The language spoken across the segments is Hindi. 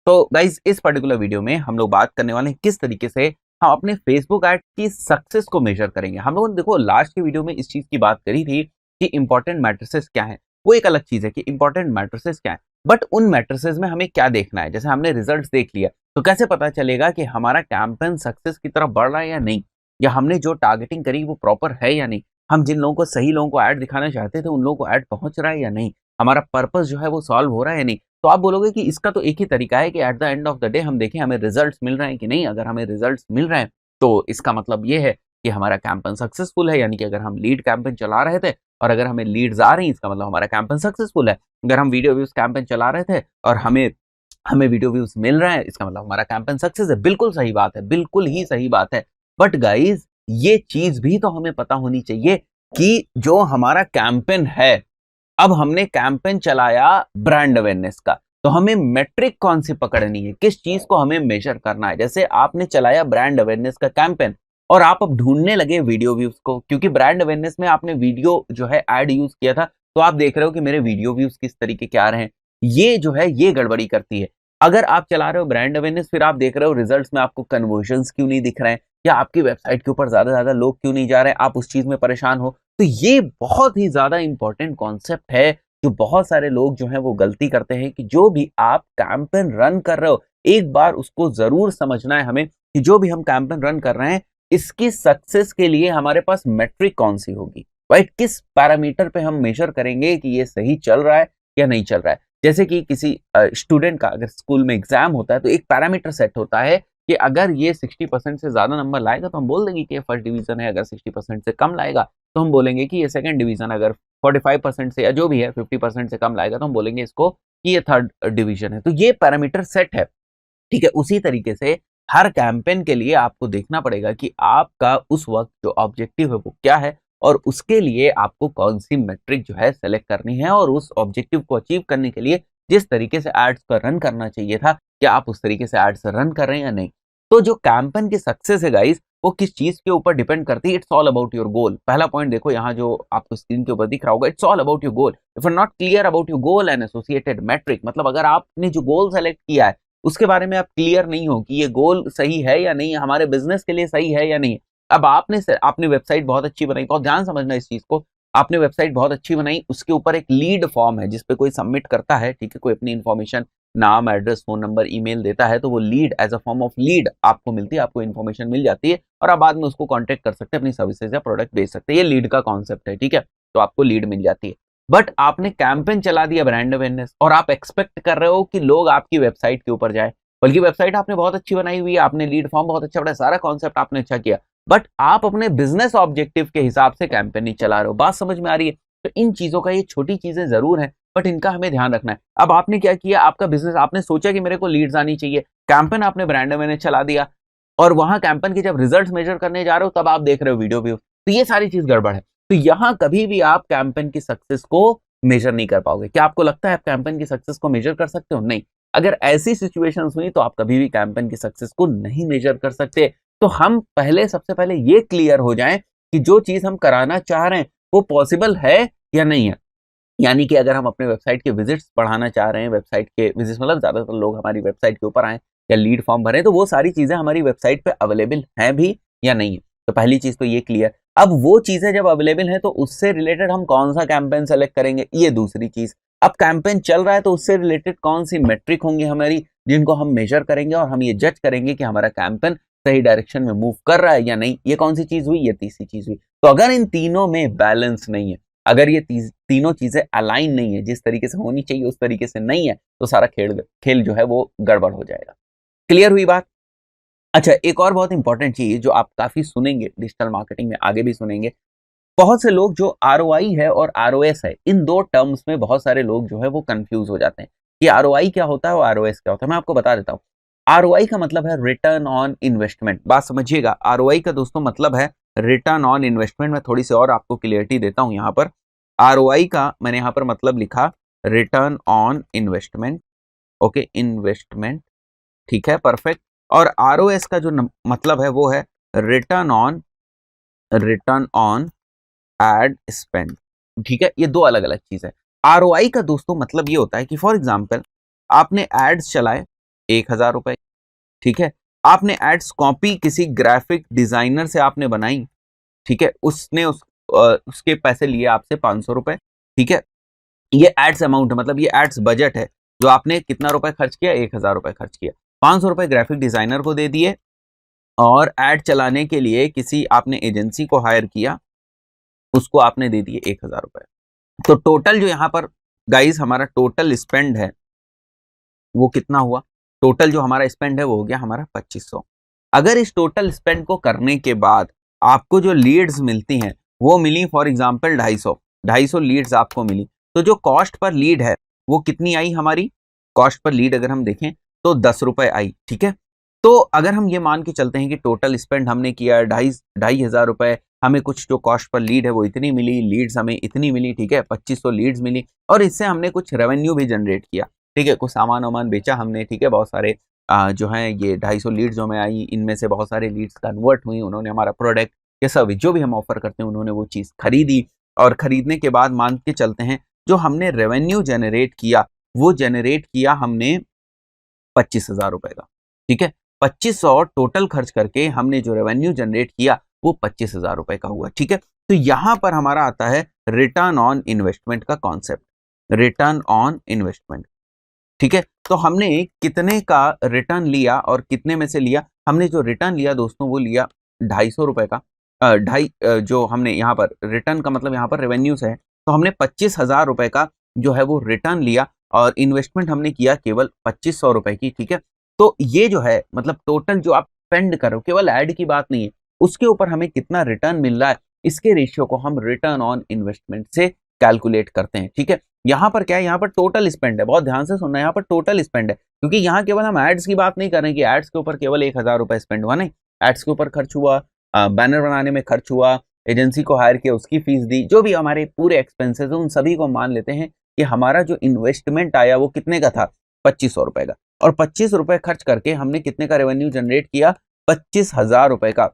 तो गाइज इस पर्टिकुलर वीडियो में हम लोग बात करने वाले हैं किस तरीके से हम अपने फेसबुक ऐड की सक्सेस को मेजर करेंगे। हम लोगों ने देखो लास्ट की वीडियो में इस चीज की बात करी थी कि इंपॉर्टेंट मैट्रिसेस क्या है। वो एक अलग चीज है कि इंपॉर्टेंट मैट्रिसेस क्या है, बट उन मैट्रिसेस में हमें क्या देखना है। जैसे हमने रिजल्ट देख लिया तो कैसे पता चलेगा कि हमारा कैंपेन सक्सेस की तरफ बढ़ रहा है या नहीं, या हमने जो टारगेटिंग करी वो प्रॉपर है या नहीं, हम जिन लोगों को सही लोगों को ऐड दिखाना चाहते थे उन लोगों को ऐड पहुंच रहा है या नहीं, हमारा पर्पस जो है वो सॉल्व हो रहा है या नहीं। तो आप बोलोगे कि इसका तो एक ही तरीका है कि at the end of the day हम देखें हमें रिजल्ट्स मिल रहे हैं कि नहीं। अगर हमें रिजल्ट्स मिल रहे हैं तो इसका मतलब ये है कि हमारा कैंपेन सक्सेसफुल है, यानी कि अगर हम लीड कैंपेन चला रहे थे और अगर हमें लीड्स आ रही हैं इसका मतलब हमारा कैंपेन सक्सेसफुल है। अगर हम वीडियो व्यूज कैंपेन चला रहे थे और हमें हमें वीडियो व्यूज मिल रहे हैं इसका मतलब हमारा कैंपेन सक्सेस है। बिल्कुल सही बात है, बिल्कुल ही सही बात है। बट गाइज ये चीज भी तो हमें पता होनी चाहिए कि जो हमारा कैंपेन है, अब हमने कैंपेन चलाया ब्रांड अवेयरनेस का, तो हमें मेट्रिक कौन सी पकड़नी है, किस चीज को हमें मेजर करना है। जैसे आपने चलाया ब्रांड अवेयरनेस का कैंपेन और आप अब ढूंढने लगे वीडियो व्यूज को, क्योंकि ब्रांड अवेयरनेस में आपने वीडियो जो है ऐड यूज किया था, तो आप देख रहे हो कि मेरे वीडियो व्यूज किस तरीके के आ रहे हैं। ये जो है ये गड़बड़ी करती है। अगर आप चला रहे हो ब्रांड अवेयरनेस फिर आप देख रहे हो रिजल्ट्स में आपको कन्वर्जन्स क्यों नहीं दिख रहे हैं, या आपकी वेबसाइट के ऊपर ज्यादा लोग क्यों नहीं जा रहे हैं, आप उस चीज में परेशान हो। तो ये बहुत ही ज्यादा इंपॉर्टेंट कॉन्सेप्ट है जो बहुत सारे लोग जो हैं वो गलती करते हैं कि जो भी आप कैंपेन रन कर रहे हो एक बार उसको जरूर समझना है हमें कि जो भी हम कैंपेन रन कर रहे हैं इसकी सक्सेस के लिए हमारे पास मेट्रिक कौन सी होगी, राइट। किस पैरामीटर पे हम मेजर करेंगे कि ये सही चल रहा है या नहीं चल रहा है। जैसे कि किसी स्टूडेंट का अगर स्कूल में एग्जाम होता है तो एक पैरामीटर सेट होता है कि अगर ये 60% से ज्यादा नंबर लाएगा तो हम बोल देंगे कि ये फर्स्ट डिवीजन है, अगर 60% से कम लाएगा तो हम बोलेंगे कि ये सेकंड डिवीजन, अगर 45% से या जो भी है 50% से कम लाएगा तो हम बोलेंगे इसको कि ये थर्ड डिवीजन है। तो ये पैरामीटर सेट है, ठीक है। उसी तरीके से हर कैंपेन के लिए आपको देखना पड़ेगा कि आपका उस वक्त जो ऑब्जेक्टिव है वो क्या है और उसके लिए आपको कौन सी मेट्रिक जो है सेलेक्ट करनी है, और उस ऑब्जेक्टिव को अचीव करने के लिए जिस तरीके से एड्स का रन करना चाहिए था क्या आप उस तरीके से एड्स रन कर रहे हैं या नहीं। तो जो कैंपेन की सक्सेस है गाइस वो किस चीज के ऊपर डिपेंड करती है। इट्स ऑल अबाउट योर गोल। पहला पॉइंट देखो यहाँ जो आपको स्क्रीन के ऊपर दिख रहा होगा, it's all about your goal. If you are not clear about your goal and associated metric, मतलब अगर आपने जो गोल सेलेक्ट किया है उसके बारे में आप क्लियर नहीं हो कि ये गोल सही है या नहीं, हमारे बिजनेस के लिए सही है या नहीं। अब आपने वेबसाइट बहुत अच्छी बनाई, बहुत ध्यान समझना इस चीज को। आपने वेबसाइट बहुत अच्छी बनाई, उसके ऊपर एक लीड फॉर्म है जिसपे कोई सबमिट करता है, ठीक है, कोई अपनी इन्फॉर्मेशन नाम एड्रेस फोन नंबर ईमेल देता है तो वो lead as a form of lead आपको मिलती है, आपको इन्फॉर्मेशन मिल जाती है और आप बाद में उसको कांटेक्ट कर सकते हैं, अपनी सर्विसेज या प्रोडक्ट बेच सकते हैं। ये लीड का कॉन्सेप्ट है, ठीक है। तो आपको लीड मिल जाती है। बट आपने कैंपेन चला दिया ब्रांड अवेयरनेस और आप एक्सपेक्ट कर रहे हो कि लोग आपकी वेबसाइट के ऊपर जाए, बल्कि वेबसाइट आपने बहुत अच्छी बनाई हुई है, आपने लीड फॉर्म बहुत अच्छा बनाया, सारा कॉन्सेप्ट आपने अच्छा किया, बट आप अपने बिजनेस ऑब्जेक्टिव के हिसाब से कैंपेन नहीं चला रहे हो। बात समझ में आ रही है। तो इन चीजों का, ये छोटी चीजें जरूर है बट इनका हमें ध्यान रखना है। अब आपने क्या किया, आपका बिजनेस, आपने सोचा कि मेरे को लीड्स आनी चाहिए, कैंपेन आपने ब्रांड अवेयरनेस चला दिया और वहां कैंपेन के जब रिजल्ट्स मेजर करने जा रहे हो तब आप देख रहे हो वीडियो व्यू, तो ये सारी चीज गड़बड़ है। तो यहां कभी भी आप कैंपेन की सक्सेस को मेजर नहीं कर पाओगे। क्या आपको लगता है आप कैंपेन की सक्सेस को मेजर कर सकते हो? नहीं। अगर ऐसी सिचुएशन हुई तो आप कभी भी कैंपेन की सक्सेस को नहीं मेजर कर सकते। तो हम सबसे पहले ये क्लियर हो जाएं कि जो चीज हम कराना चाह रहे हैं वो पॉसिबल है या नहीं है। यानी कि अगर हम अपने वेबसाइट के विजिट्स बढ़ाना चाह रहे हैं, वेबसाइट के विजिट्स मतलब ज्यादातर लोग हमारी वेबसाइट के ऊपर आए या लीड फॉर्म भरें, तो वो सारी चीजें हमारी वेबसाइट पे अवेलेबल हैं भी या नहीं है। तो पहली चीज तो ये क्लियर। अब वो चीजें जब अवेलेबल है तो उससे रिलेटेड हम कौन सा कैंपेन सेलेक्ट करेंगे, ये दूसरी चीज। अब कैंपेन चल रहा है तो उससे रिलेटेड कौन सी मेट्रिक होंगी हमारी जिनको हम मेजर करेंगे और हम ये जज करेंगे कि हमारा कैंपेन सही डायरेक्शन में मूव कर रहा है या नहीं। ये कौन सी चीज हुई, ये तीसरी चीज हुई। तो अगर इन तीनों में बैलेंस नहीं है, अगर ये तीनों चीजें अलाइन नहीं है, जिस तरीके से होनी चाहिए उस तरीके से नहीं है, तो सारा खेल जो है वो गड़बड़ हो जाएगा। क्लियर हुई बात? अच्छा, एक और बहुत इंपॉर्टेंट चीज जो आप काफी सुनेंगे डिजिटल मार्केटिंग में, आगे भी सुनेंगे, बहुत से लोग जो आरओआई है और आरओएस है, इन दो टर्म्स में बहुत सारे लोग जो है वो कंफ्यूज हो जाते हैं कि आरओआई क्या होता है और आरओएस क्या होता है। मैं आपको बता देता हूँ। आरओआई का मतलब है रिटर्न ऑन इन्वेस्टमेंट। बात समझिएगा, आरओआई का दोस्तों मतलब है रिटर्न ऑन इन्वेस्टमेंट। मैं थोड़ी सी और आपको क्लियरिटी देता हूं यहाँ पर। आरओआई का मैंने यहाँ पर मतलब लिखा return on investment, okay, investment, ठीक है, परफेक्ट। और आरओएस का जो मतलब है वो है रिटर्न ऑन एड स्पेंड, ठीक है। ये दो अलग अलग चीज है। आरओआई का दोस्तों मतलब ये होता है कि फॉर एग्जांपल आपने एड्स चलाए ₹1000, ठीक है। आपने एड्स कॉपी किसी ग्राफिक डिजाइनर से आपने बनाई, ठीक है, उसने उसके पैसे लिए आपसे ₹500, ठीक है। ये एड्स अमाउंट है, मतलब ये एड्स बजट है, जो आपने कितना रुपए खर्च किया, ₹1000 खर्च किया। ₹500 ग्राफिक डिजाइनर को दे दिए और एड चलाने के लिए किसी आपने एजेंसी को हायर किया, उसको आपने दे दिए ₹1000। तो टोटल जो यहाँ पर गाइस हमारा टोटल स्पेंड है वो कितना हुआ? टोटल जो हमारा स्पेंड है वो हो गया हमारा 2500। अगर इस टोटल स्पेंड को करने के बाद आपको जो लीड्स मिलती हैं वो मिली फॉर एग्जांपल 250 लीड्स आपको मिली, तो जो कॉस्ट पर लीड है वो कितनी आई हमारी? कॉस्ट पर लीड अगर हम देखें तो ₹10 आई, ठीक है। तो अगर हम ये मान के चलते हैं कि टोटल स्पेंड हमने किया ₹2500, हमें कुछ जो कॉस्ट पर लीड है वो इतनी मिली, लीड्स हमें इतनी मिली, ठीक है, 2500 लीड्स मिली और इससे हमने कुछ रेवेन्यू भी जनरेट किया, ठीक है, कुछ सामान वामान बेचा हमने, ठीक है, बहुत सारे जो हैं ये 250 लीड्स जो हमें आई, इनमें से बहुत सारे लीड्स कन्वर्ट हुई, उन्होंने हमारा प्रोडक्ट या सर्विस जो भी हम ऑफर करते हैं उन्होंने वो चीज़ खरीदी और खरीदने के बाद मान के चलते हैं जो हमने रेवेन्यू जनरेट किया वो जनरेट किया हमने ₹25,000 का, ठीक है। 2500 टोटल खर्च करके हमने जो रेवेन्यू जनरेट किया वो ₹25,000 का हुआ, ठीक है। तो यहां पर हमारा आता है रिटर्न ऑन इन्वेस्टमेंट का कॉन्सेप्ट, रिटर्न ऑन इन्वेस्टमेंट, ठीक है। तो हमने कितने का रिटर्न लिया और कितने में से लिया? हमने जो रिटर्न लिया दोस्तों वो लिया ₹250 का, जो हमने यहाँ पर रिटर्न का मतलब यहाँ पर रेवेन्यू से है, तो हमने ₹25,000 का जो है वो रिटर्न लिया और इन्वेस्टमेंट हमने किया केवल ₹2500 की, ठीक है। तो ये जो है मतलब टोटल जो आप स्पेंड कर रहे हो, केवल ऐड की बात नहीं है, उसके ऊपर हमें कितना रिटर्न मिल रहा है, इसके रेशियो को हम रिटर्न ऑन इन्वेस्टमेंट से कैलकुलेट करते हैं, ठीक है। यहाँ पर क्या है, यहाँ पर टोटल स्पेंड है, बहुत ध्यान से सुनना है, यहाँ पर टोटल स्पेंड है, क्योंकि यहाँ केवल हम एड्स की बात नहीं कर रहे हैं कि एड्स के ऊपर केवल ₹1000 स्पेंड हुआ, नहीं, एड्स के ऊपर खर्च हुआ, बैनर बनाने में खर्च हुआ, एजेंसी को हायर किया उसकी फीस दी, जो भी हमारे पूरे एक्सपेंसेस है उन सभी को मान लेते हैं कि हमारा जो इन्वेस्टमेंट आया वो कितने का था, ₹2500 का, और ₹25 खर्च करके हमने कितने का रेवेन्यू जनरेट किया, ₹25,000 का।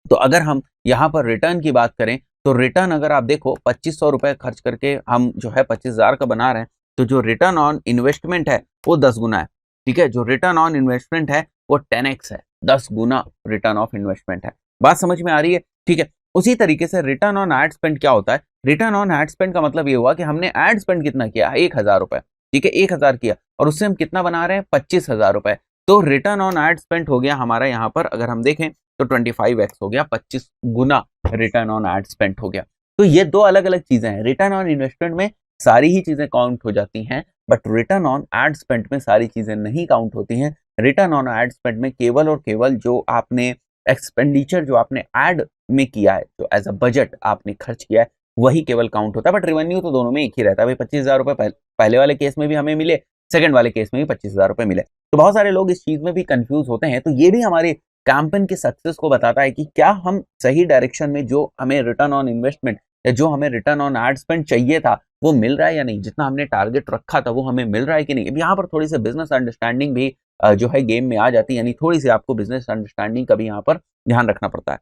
तो अगर हम यहाँ पर रिटर्न की बात करें तो रिटर्न अगर आप देखो ₹2500 खर्च करके हम जो है 25,000 का बना रहे हैं, तो जो रिटर्न ऑन इन्वेस्टमेंट है वो 10 गुना है, ठीक है। जो रिटर्न ऑन इन्वेस्टमेंट है वो 10x है, 10 गुना रिटर्न ऑफ इन्वेस्टमेंट है। बात समझ में आ रही है, ठीक है। उसी तरीके से रिटर्न ऑन एड स्पेंड क्या होता है? रिटर्न ऑन एड स्पेंड का मतलब ये हुआ कि हमने एड स्पेंड कितना किया, ₹1000, ठीक है, 1000 किया और उससे हम कितना बना रहे हैं, ₹25,000। तो रिटर्न ऑन एड स्पेंड हो गया हमारा यहाँ पर अगर हम देखें तो 25x हो गया, 25 गुना रिटर्न ऑन एड स्पेंड हो गया। तो ये दो अलग अलग चीजें हैं, रिटर्न ऑन इन्वेस्टमेंट में सारी ही चीजें काउंट हो जाती हैं, but return on ad spend में सारी चीजें नहीं काउंट होती हैं। रिटर्न ऑन एड स्पेंड में केवल और केवल जो आपने एक्सपेंडिचर जो आपने एड में किया है, जो एज अ बजट आपने खर्च किया है वही केवल काउंट होता है, बट रेवेन्यू तो दोनों में एक ही रहता है। भाई ₹25,000 पहले वाले केस में भी हमें मिले, सेकंड वाले केस में भी ₹25,000 मिले। तो बहुत सारे लोग इस चीज में भी कंफ्यूज होते हैं, तो ये भी हमारे कैंपेन की सक्सेस को बताता है कि क्या हम सही डायरेक्शन में जो हमें रिटर्न ऑन इन्वेस्टमेंट या जो हमें रिटर्न ऑन एड स्पेंड चाहिए था वो मिल रहा है या नहीं, जितना हमने टारगेट रखा था वो हमें मिल रहा है कि नहीं। अब यहाँ पर थोड़ी सी बिजनेस अंडरस्टैंडिंग भी जो है गेम में आ जाती है, यानी थोड़ी सी आपको बिजनेस अंडरस्टैंडिंग का भी यहाँ पर ध्यान रखना पड़ता है।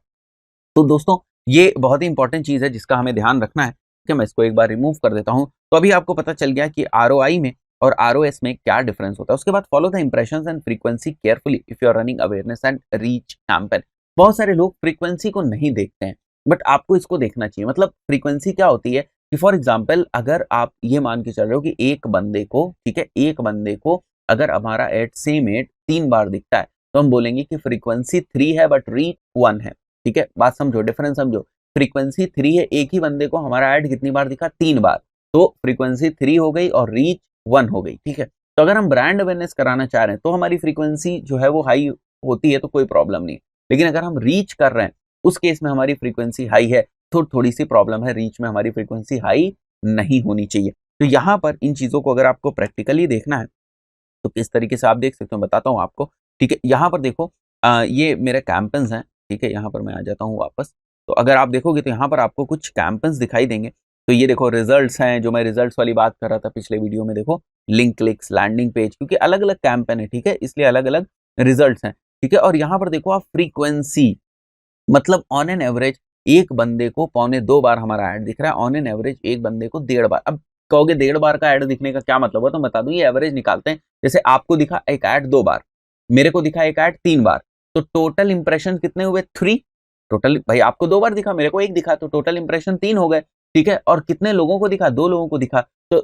तो दोस्तों ये बहुत ही इंपॉर्टेंट चीज है जिसका हमें ध्यान रखना है, ठीक है। मैं इसको एक बार रिमूव कर देता हूँ, तो अभी आपको पता चल गया कि ROI में और ROS में क्या डिफरेंस होता है। उसके बाद follow the impressions and frequency carefully if you are running awareness and reach campaign. बहुत सारे लोग फ्रीक्वेंसी को नहीं देखते हैं, बट आपको इसको देखना चाहिए। मतलब फ्रीक्वेंसी क्या होती है कि फॉर एग्जाम्पल अगर आप ये मान के चल रहे हो कि एक बंदे को, ठीक है, एक बंदे को अगर हमारा एड सेम एड 3 बार दिखता है तो हम बोलेंगे कि फ्रीक्वेंसी 3 है बट रीच 1 है, ठीक है। बात समझो, डिफरेंस समझो। फ्रीक्वेंसी 3 है, एक ही बंदे को हमारा एड कितनी बार दिखा, 3 बार, तो फ्रीक्वेंसी 3 हो गई और रीच 1 हो गई, ठीक है। तो अगर हम ब्रांड अवेयरनेस कराना चाह रहे हैं तो हमारी फ्रीक्वेंसी जो है वो हाई होती है तो कोई प्रॉब्लम नहीं, लेकिन अगर हम रीच कर रहे हैं उस केस में हमारी फ्रीक्वेंसी हाई है तो थोड़ी सी प्रॉब्लम है, रीच में हमारी फ्रीक्वेंसी हाई नहीं होनी चाहिए। तो यहाँ पर इन चीजों को अगर आपको प्रैक्टिकली देखना है तो किस तरीके से आप देख सकते हो बताता हूँ आपको, ठीक है। यहाँ पर देखो ये मेरे कैंपेन्स हैं, ठीक है। यहाँ पर मैं आ जाता हूँ वापस, तो अगर आप देखोगे तो यहाँ पर आपको कुछ कैंपेन्स दिखाई देंगे। तो ये देखो रिजल्ट्स हैं, जो मैं रिजल्ट्स वाली बात कर रहा था पिछले वीडियो में, देखो लिंक क्लिक्स, लैंडिंग पेज, क्योंकि अलग अलग कैंपेन है, ठीक है, इसलिए अलग अलग रिजल्ट्स हैं, ठीक है। और यहाँ पर देखो आप फ्रीक्वेंसी, मतलब ऑन एन एवरेज एक बंदे को 1.25 बार हमारा ऐड दिख रहा है, ऑन एन एवरेज एक बंदे को 1.5 बार। अब कहोगे 1.5 बार का ऐड दिखने का क्या मतलब है, तो बता दूं ये एवरेज निकालते हैं। जैसे आपको दिखा एक ऐड 2 बार, मेरे को दिखा एक ऐड 3 बार, तो टोटल इंप्रेशन कितने हुए? 3। टोटल भाई आपको 2 बार दिखा, मेरे को 1 दिखा, तो टोटल इंप्रेशन 3 हो गए, ठीक है। और कितने लोगों को दिखा? 2 लोगों को दिखा, तो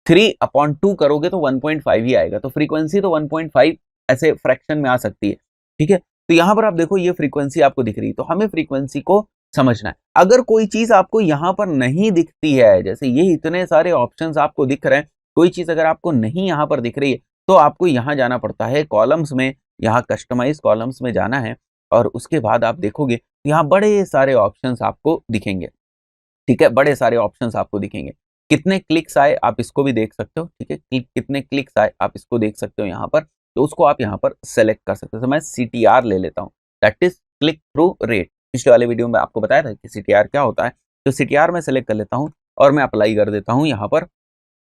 3/2 करोगे तो 1.5 ही आएगा। तो फ्रीक्वेंसी तो 1.5 ऐसे फ्रैक्शन में आ सकती है, ठीक है। तो यहां पर आप देखो ये फ्रीक्वेंसी आपको दिख रही है, तो हमें फ्रीक्वेंसी को समझना है। अगर कोई चीज आपको यहां पर नहीं दिखती है, जैसे ये इतने सारे ऑप्शंस आपको दिख रहे हैं, कोई चीज अगर आपको नहीं यहां पर दिख रही है, तो आपको यहां जाना पड़ता है कॉलम्स में, यहाँ कस्टमाइज कॉलम्स में जाना है, और उसके बाद आप देखोगे यहाँ बड़े सारे ऑप्शंस आपको दिखेंगे, ठीक है। बड़े सारे ऑप्शंस आपको दिखेंगे। कितने क्लिक्स आए आप इसको भी देख सकते हो, ठीक है। कितने क्लिक्स आए आप इसको देख सकते हो यहाँ पर, तो उसको आप यहाँ पर सेलेक्ट कर सकते हो। तो मैं CTR ले लेता हूँ, that is click through rate. पिछले वाले वीडियो में आपको बताया था कि CTR क्या होता है, तो CTR में सेलेक्ट कर लेता हूँ और मैं अप्लाई कर देता हूँ यहाँ पर।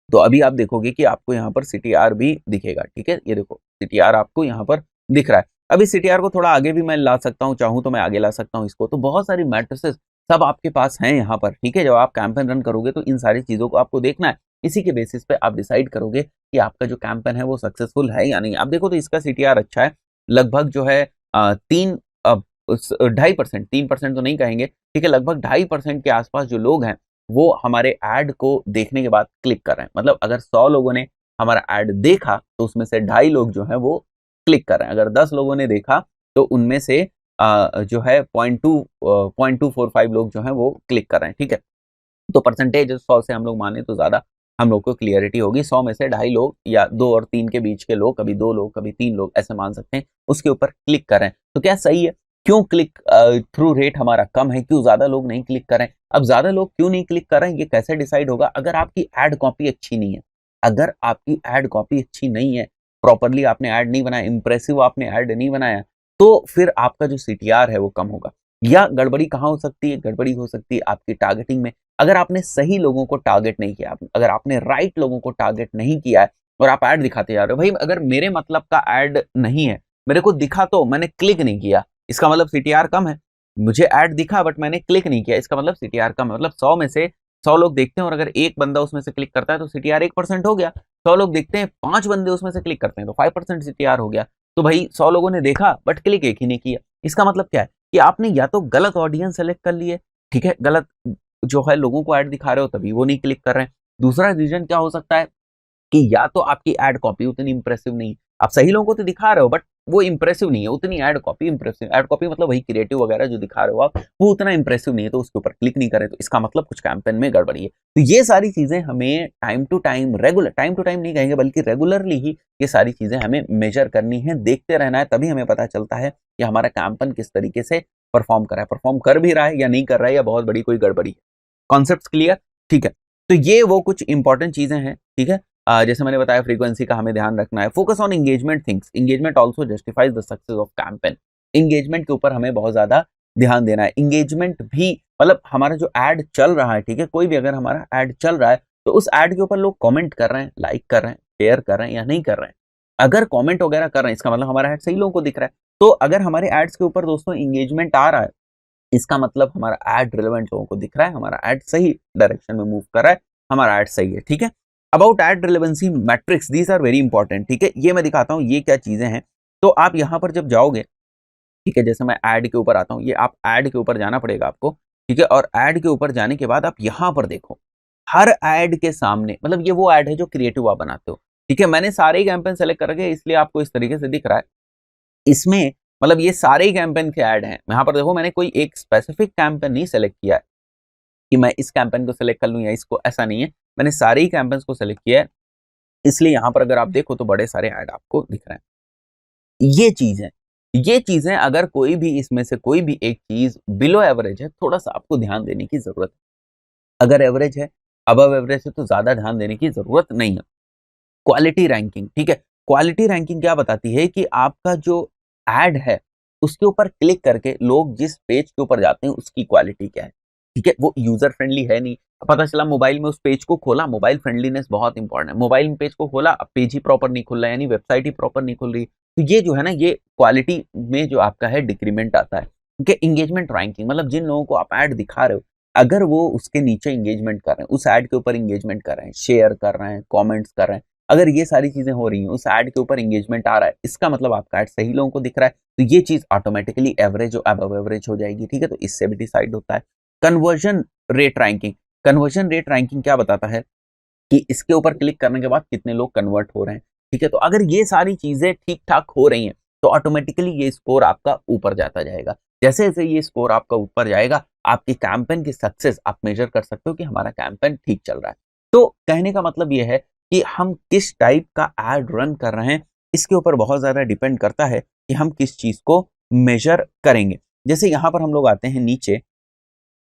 तो अभी आप देखोगे कि आपको यहाँ पर CTR भी दिखेगा, ठीक है। ये देखो CTR आपको यहाँ पर दिख रहा है। अभी CTR को थोड़ा आगे भी मैं ला सकता हूँ, चाहूँ तो मैं आगे ला सकता हूँ इसको। तो बहुत सारी मैट्रिसेस सब आपके पास हैं यहाँ पर, ठीक है। जब आप कैंपेन रन करोगे तो इन सारी चीजों को आपको देखना है, इसी के बेसिस पे आप डिसाइड करोगे कि आपका जो कैंपेन है वो सक्सेसफुल है या नहीं। आप देखो तो इसका CTR अच्छा है, लगभग जो है 2.5%, 3% तो नहीं कहेंगे, ठीक है, लगभग 2.5% के आसपास जो लोग हैं वो हमारे ऐड को देखने के बाद क्लिक कर रहे हैं। मतलब अगर 100 लोगों ने हमारा ऐड देखा तो उसमें से 2.5 लोग जो है वो क्लिक कर रहे हैं। अगर 10 लोगों ने देखा तो उनमें से जो है 0.245 लोग जो है वो क्लिक कर रहे हैं, ठीक है। तो परसेंटेज 100 से हम लोग माने तो ज्यादा हम लोग को क्लियरिटी होगी। 100 में से 2.5 लोग या 2 और 3 के बीच के लोग, कभी 2 लोग कभी 3 लोग ऐसे मान सकते हैं, उसके ऊपर क्लिक कर रहे हैं। तो क्या सही है? क्यों क्लिक थ्रू रेट हमारा कम है? क्यों ज्यादा लोग नहीं क्लिक कर रहे हैं? अब ज्यादा लोग क्यों नहीं क्लिक कर रहे हैं ये कैसे डिसाइड होगा? अगर आपकी एड कॉपी अच्छी नहीं है, अगर आपकी एड कॉपी अच्छी नहीं है, प्रॉपरली आपने ऐड नहीं बनाया, इंप्रेसिव आपने ऐड नहीं बनाया, तो फिर आपका जो CTR है वो कम होगा। या गड़बड़ी कहाँ हो सकती है? गड़बड़ी हो सकती है आपकी टारगेटिंग में। अगर आपने सही लोगों को टारगेट नहीं किया, अगर आपने राइट लोगों को टारगेट नहीं किया है और आप ऐड दिखाते जा रहे हो, भाई अगर मेरे मतलब का ऐड नहीं है, मेरे को दिखा तो मैंने क्लिक नहीं किया, इसका मतलब CTR कम है। मुझे ऐड दिखा बट मैंने क्लिक नहीं किया, इसका मतलब CTR कम है। मतलब 100 में से 100 लोग देखते हैं और अगर एक बंदा उसमें से क्लिक करता है तो CTR 1% हो गया। 100 लोग देखते हैं, 5 बंदे उसमें से क्लिक करते हैं तो 5% CTR हो गया। तो भाई 100 लोगों ने देखा बट क्लिक एक ही नहीं किया, इसका मतलब क्या है कि आपने या तो गलत ऑडियंस सेलेक्ट कर लिए, ठीक है, गलत जो है लोगों को ऐड दिखा रहे हो तभी वो नहीं क्लिक कर रहे हैं। दूसरा रीजन क्या हो सकता है कि या तो आपकी ऐड कॉपी उतनी इंप्रेसिव नहीं, आप सही लोगों को तो दिखा रहे हो बट वो इंप्रेसिव नहीं है उतनी। Add copy impressive, add copy मतलब वही क्रिएटिव वगैरह जो दिखा रहे हो आप, वो उतना इंप्रेसिव नहीं है, तो उसके ऊपर क्लिक नहीं करें, तो इसका मतलब कुछ कैंपेन में गड़बड़ी है। तो ये सारी चीजें हमें टाइम टू टाइम नहीं कहेंगे बल्कि रेगुलरली ही ये सारी चीजें हमें मेजर करनी है, देखते रहना है, तभी हमें पता चलता है कि हमारा कैंपेन किस तरीके से परफॉर्म कर रहा है, परफॉर्म कर भी रहा है या नहीं कर रहा है, या बहुत बड़ी कोई गड़बड़ी है। Concept clear? ठीक है। तो ये वो कुछ इंपॉर्टेंट चीजें हैं, ठीक है। जैसे मैंने बताया फ्रीक्वेंसी का हमें ध्यान रखना है। Focus on engagement things, engagement also justifies the success of campaign. Engagement के ऊपर हमें बहुत ज्यादा ध्यान देना है। एंगेजमेंट भी मतलब हमारा जो ऐड चल रहा है, ठीक है, कोई भी अगर हमारा ऐड चल रहा है तो उस ऐड के ऊपर लोग कमेंट कर रहे हैं, लाइक कर रहे हैं, शेयर कर रहे हैं या नहीं कर रहे हैं। अगर कमेंट वगैरह कर रहे हैं इसका मतलब हमारा ऐड सही लोगों को दिख रहा है। तो अगर हमारे एड्स के ऊपर दोस्तों एंगेजमेंट आ रहा है, इसका मतलब हमारा ऐड रिलेवेंट लोगों को दिख रहा है, हमारा ऐड सही डायरेक्शन में मूव कर रहा है, हमारा ऐड सही है, ठीक है। About ad relevancy metrics, these are very important, ठीक है। ये मैं दिखाता हूँ ये क्या चीजें हैं। तो आप यहाँ पर जब जाओगे, ठीक है, जैसे मैं ऐड के ऊपर आता हूँ, ये आप ऐड के ऊपर जाना पड़ेगा आपको, ठीक है। और ऐड के ऊपर जाने के बाद आप यहाँ पर देखो, हर ऐड के सामने, मतलब ये वो ऐड है जो क्रिएटिव आप बनाते हो, ठीक है। मैंने सारे ही कैंपेन सेलेक्ट कर रखे इसलिए आपको इस तरीके से दिख रहा है। इसमें मतलब ये सारे ही कैंपेन के ऐड हैं। यहाँ पर देखो मैंने कोई एक स्पेसिफिक कैंपेन नहीं सेलेक्ट किया है कि मैं इस कैंपेन को सेलेक्ट कर लूँ या इसको, ऐसा नहीं है। मैंने सारे ही कैंपेन्स को सेलेक्ट किया है, इसलिए यहाँ पर अगर आप देखो तो बड़े सारे ऐड आपको दिख रहे हैं। ये चीजें अगर कोई भी इसमें से कोई भी एक चीज बिलो एवरेज है, थोड़ा सा आपको ध्यान देने की जरूरत है। अगर एवरेज है, अबव एवरेज है, तो ज्यादा ध्यान देने की जरूरत नहीं है। क्वालिटी रैंकिंग, ठीक है। क्वालिटी रैंकिंग क्या बताती है कि आपका जो एड है उसके ऊपर क्लिक करके लोग जिस पेज के ऊपर जाते हैं उसकी क्वालिटी क्या है, ठीक है। वो यूजर फ्रेंडली है नहीं, पता चला मोबाइल में उस पेज को खोला, मोबाइल फ्रेंडलीनेस बहुत इंपॉर्टेंट है, मोबाइल में पेज को खोला अब पेज ही प्रॉपर नहीं खुल रहा, यानी वेबसाइट ही प्रॉपर नहीं खुल रही, तो ये जो है ना, ये क्वालिटी में जो आपका है डिक्रीमेंट आता है, ठीक है। इंगेजमेंट रैंकिंग मतलब जिन लोगों को आप ऐड दिखा रहे हो अगर वो उसके नीचे इंगेजमेंट कर रहे हैं, उस ऐड के ऊपर इंगेजमेंट कर रहे हैं, शेयर कर रहे हैं, कमेंट्स कर रहे हैं, अगर ये सारी चीजें हो रही हैं, उस ऐड के ऊपर इंगेजमेंट आ रहा है, इसका मतलब आपका ऐड सही लोगों को दिख रहा है, तो ये चीज ऑटोमेटिकली एवरेज और अबव एवरेज हो जाएगी। ठीक है, तो इससे भी डिसाइड होता है। Conversion rate ranking, conversion rate ranking क्या बताता है कि इसके ऊपर क्लिक करने के बाद कितने लोग कन्वर्ट हो रहे हैं। ठीक है, तो अगर ये सारी चीजें ठीक ठाक हो रही हैं तो ऑटोमेटिकली ये स्कोर आपका ऊपर जाता जाएगा। जैसे जैसे ये स्कोर आपका ऊपर जाएगा, आपकी कैंपेन की सक्सेस आप मेजर कर सकते हो कि हमारा कैंपेन ठीक चल रहा है। तो कहने का मतलब ये है कि हम किस टाइप का एड रन कर रहे हैं, इसके ऊपर बहुत ज्यादा डिपेंड करता है कि हम किस चीज को मेजर करेंगे। जैसे यहाँ पर हम लोग आते हैं नीचे,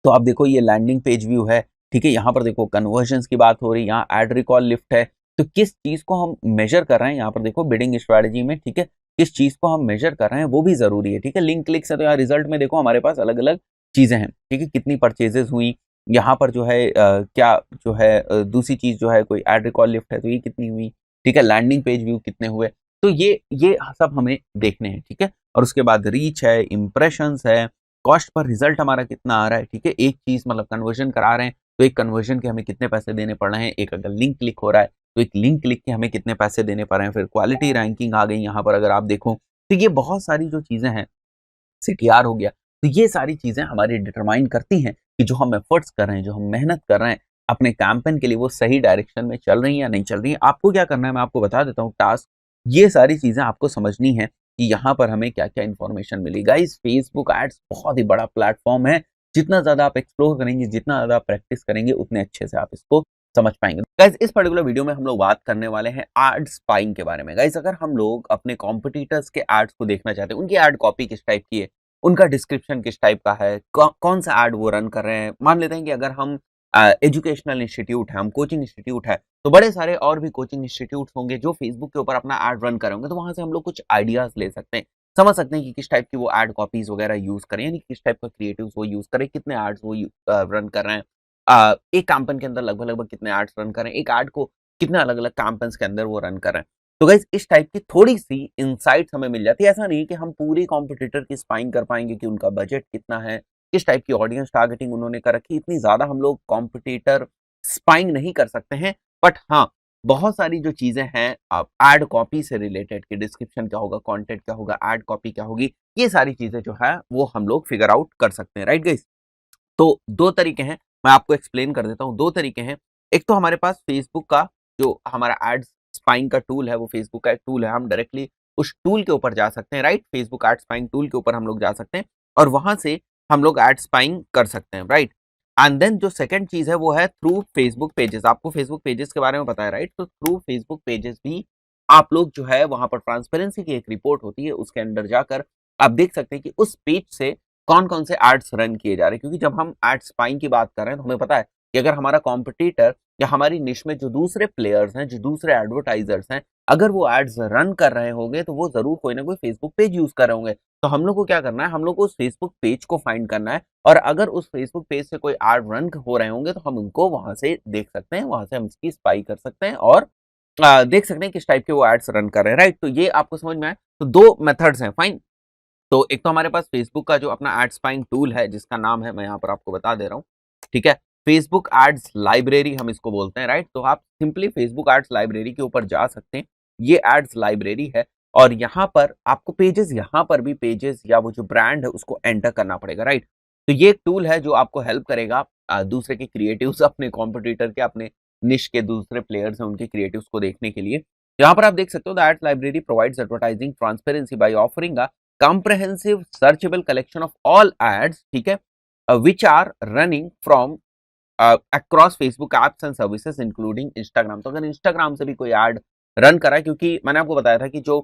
तो आप देखो ये लैंडिंग पेज व्यू है। ठीक है, यहाँ पर देखो कन्वर्जन्स की बात हो रही है, यहाँ एड रिकॉल लिफ्ट है। तो किस चीज को हम मेजर कर रहे हैं, यहाँ पर देखो बिडिंग स्ट्रेटजी में, ठीक है, किस चीज को हम मेजर कर रहे हैं वो भी जरूरी है। ठीक है, लिंक क्लिक से तो यहाँ रिजल्ट में देखो हमारे पास अलग अलग चीजें हैं। ठीक है, कितनी परचेजेस हुई, यहाँ पर जो है क्या जो है दूसरी चीज जो है कोई एड रिकॉल लिफ्ट है तो ये कितनी हुई। ठीक है, लैंडिंग पेज व्यू कितने हुए, तो ये सब हमें देखने हैं। ठीक है, और उसके बाद रीच है, इंप्रेशंस है, कॉस्ट पर रिजल्ट हमारा कितना आ रहा है। ठीक है, एक चीज मतलब कन्वर्जन करा रहे हैं तो एक कन्वर्जन के हमें कितने पैसे देने पड़ रहे हैं, एक अगर लिंक क्लिक हो रहा है तो एक लिंक क्लिक के हमें कितने पैसे देने पड़ रहे हैं। फिर क्वालिटी रैंकिंग आ गई यहाँ पर अगर आप देखो, तो ये बहुत सारी जो चीजें हैं, सीटीआर हो गया, तो ये सारी चीजें हमारी डिटरमाइन करती हैं कि जो हम एफर्ट्स कर रहे हैं, जो हम मेहनत कर रहे हैं अपने कैंपेन के लिए, वो सही डायरेक्शन में चल रही है या नहीं चल रही है। आपको क्या करना है मैं आपको बता देता हूँ टास्क, ये सारी चीजें आपको समझनी है कि यहाँ पर हमें क्या क्या इन्फॉर्मेशन मिली। गाइस, फेसबुक एड्स बहुत ही बड़ा प्लेटफॉर्म है, जितना ज्यादा आप एक्सप्लोर करेंगे, जितना ज्यादा प्रैक्टिस करेंगे, उतने अच्छे से आप इसको समझ पाएंगे। गाइस, इस पर्टिकुलर वीडियो में हम लोग बात करने वाले हैं एड स्पाइंग के बारे में। गाइस, अगर हम लोग अपने कॉम्पिटिटर्स के एड्स को देखना चाहते हैं, उनकी एड कॉपी किस टाइप की है, उनका डिस्क्रिप्शन किस टाइप का है, कौन सा एड वो रन कर रहे हैं। मान लेते हैं कि अगर हम एजुकेशनल इंस्टीट्यूट है, हम कोचिंग इंस्टीट्यूट है, तो बड़े सारे और भी कोचिंग इंस्टीट्यूट होंगे जो फेसबुक के ऊपर अपना एड रन कर रहे होंगे, तो वहां से हम लोग कुछ आइडियाज ले सकते हैं, समझ सकते हैं कि किस टाइप की वो एड कॉपीज वगैरह यूज करें, यानी किस टाइप का क्रिएटिव्स वो यूज करें, कितने एड्स वो रन कर रहे हैं, एक कैंपेन के अंदर लगभग लगभग कितने एड्स रन कर रहे हैं, एक एड को कितने अलग अलग कैंपेन्स के अंदर वो रन कर रहे हैं। तो गाइस, इस टाइप की थोड़ी सी इनसाइट्स हमें मिल जाती है। ऐसा नहीं कि हम पूरी कॉम्पिटिटर की स्पाइंग कर पाएंगे कि उनका बजट कितना है, किस टाइप की ऑडियंस टारगेटिंग उन्होंने कर रखी, इतनी ज्यादा हम लोग कॉम्पिटिटर स्पाइंग नहीं कर सकते हैं। बट हाँ, बहुत सारी जो चीजें हैं एड कॉपी से रिलेटेड, कि डिस्क्रिप्शन क्या होगा, कंटेंट क्या होगा, एड कॉपी क्या होगी, ये सारी चीजें जो है वो हम लोग फिगर आउट कर सकते हैं। राइट गाइस, तो दो तरीके हैं, मैं आपको एक्सप्लेन कर देता हूँ। दो तरीके हैं, एक तो हमारे पास फेसबुक का जो हमारा एड्स स्पाइंग का टूल है, वो फेसबुक का एक टूल है, हम डायरेक्टली उस टूल के ऊपर जा सकते हैं। Right, Facebook ad spying tool के ऊपर हम लोग जा सकते हैं और वहां से हम लोग एड स्पाइंग कर सकते हैं। राइट, एंड देन जो सेकंड चीज है वो है थ्रू फेसबुक पेजेस। आपको फेसबुक पेजेस के बारे में पता है, राइट, तो थ्रू फेसबुक पेजेस भी आप लोग जो है वहां पर ट्रांसपेरेंसी की एक रिपोर्ट होती है, उसके अंदर जाकर आप देख सकते हैं कि उस पेज से कौन कौन से एड्स रन किए जा रहे हैं। क्योंकि जब हम एड स्पाइंग की बात कर रहे हैं तो हमें पता है कि अगर हमारा कॉम्पिटिटर या हमारी निश में जो दूसरे प्लेयर्स हैं, जो दूसरे एडवर्टाइजर्स हैं, अगर वो एड्स रन कर रहे होंगे तो वो जरूर कोई ना कोई फेसबुक पेज यूज कर रहे होंगे। तो हम लोग को क्या करना है, हम लोग को उस फेसबुक पेज को फाइंड करना है, और अगर उस फेसबुक पेज से कोई एड रन हो रहे होंगे तो हम उनको वहां से देख सकते हैं, वहां से हम इसकी स्पाई कर सकते हैं और देख सकते हैं किस टाइप के वो एड्स रन कर रहे हैं। राइट, तो ये आपको समझ में आए, तो दो मेथड्स हैं। फाइन, तो एक तो हमारे पास फेसबुक का जो अपना एड स्पाइंग टूल है, जिसका नाम है, मैं यहाँ पर आपको बता दे रहा हूँ। ठीक है, फेसबुक एड्स लाइब्रेरी हम इसको बोलते हैं। राइट, तो आप सिंपली फेसबुक एड्स लाइब्रेरी के ऊपर जा सकते हैं, ये एड्स लाइब्रेरी है, और यहाँ पर आपको पेजेस, यहाँ पर भी पेजेस या वो जो ब्रांड है उसको एंटर करना पड़ेगा। राइट, तो ये एक टूल है जो आपको हेल्प करेगा दूसरे के क्रिएटिव्स, अपने कॉम्पिटिटर के, अपने निश के दूसरे प्लेयर्स हैं उनके क्रिएटिव्स को देखने के लिए। यहाँ पर आप देख सकते हो, the ads library provides advertising transparency by offering a comprehensive searchable collection of all ads, ठीक है, which are running from across Facebook apps and services including Instagram। तो अगर Instagram से भी कोई एड रन करा है, क्योंकि मैंने आपको बताया था कि जो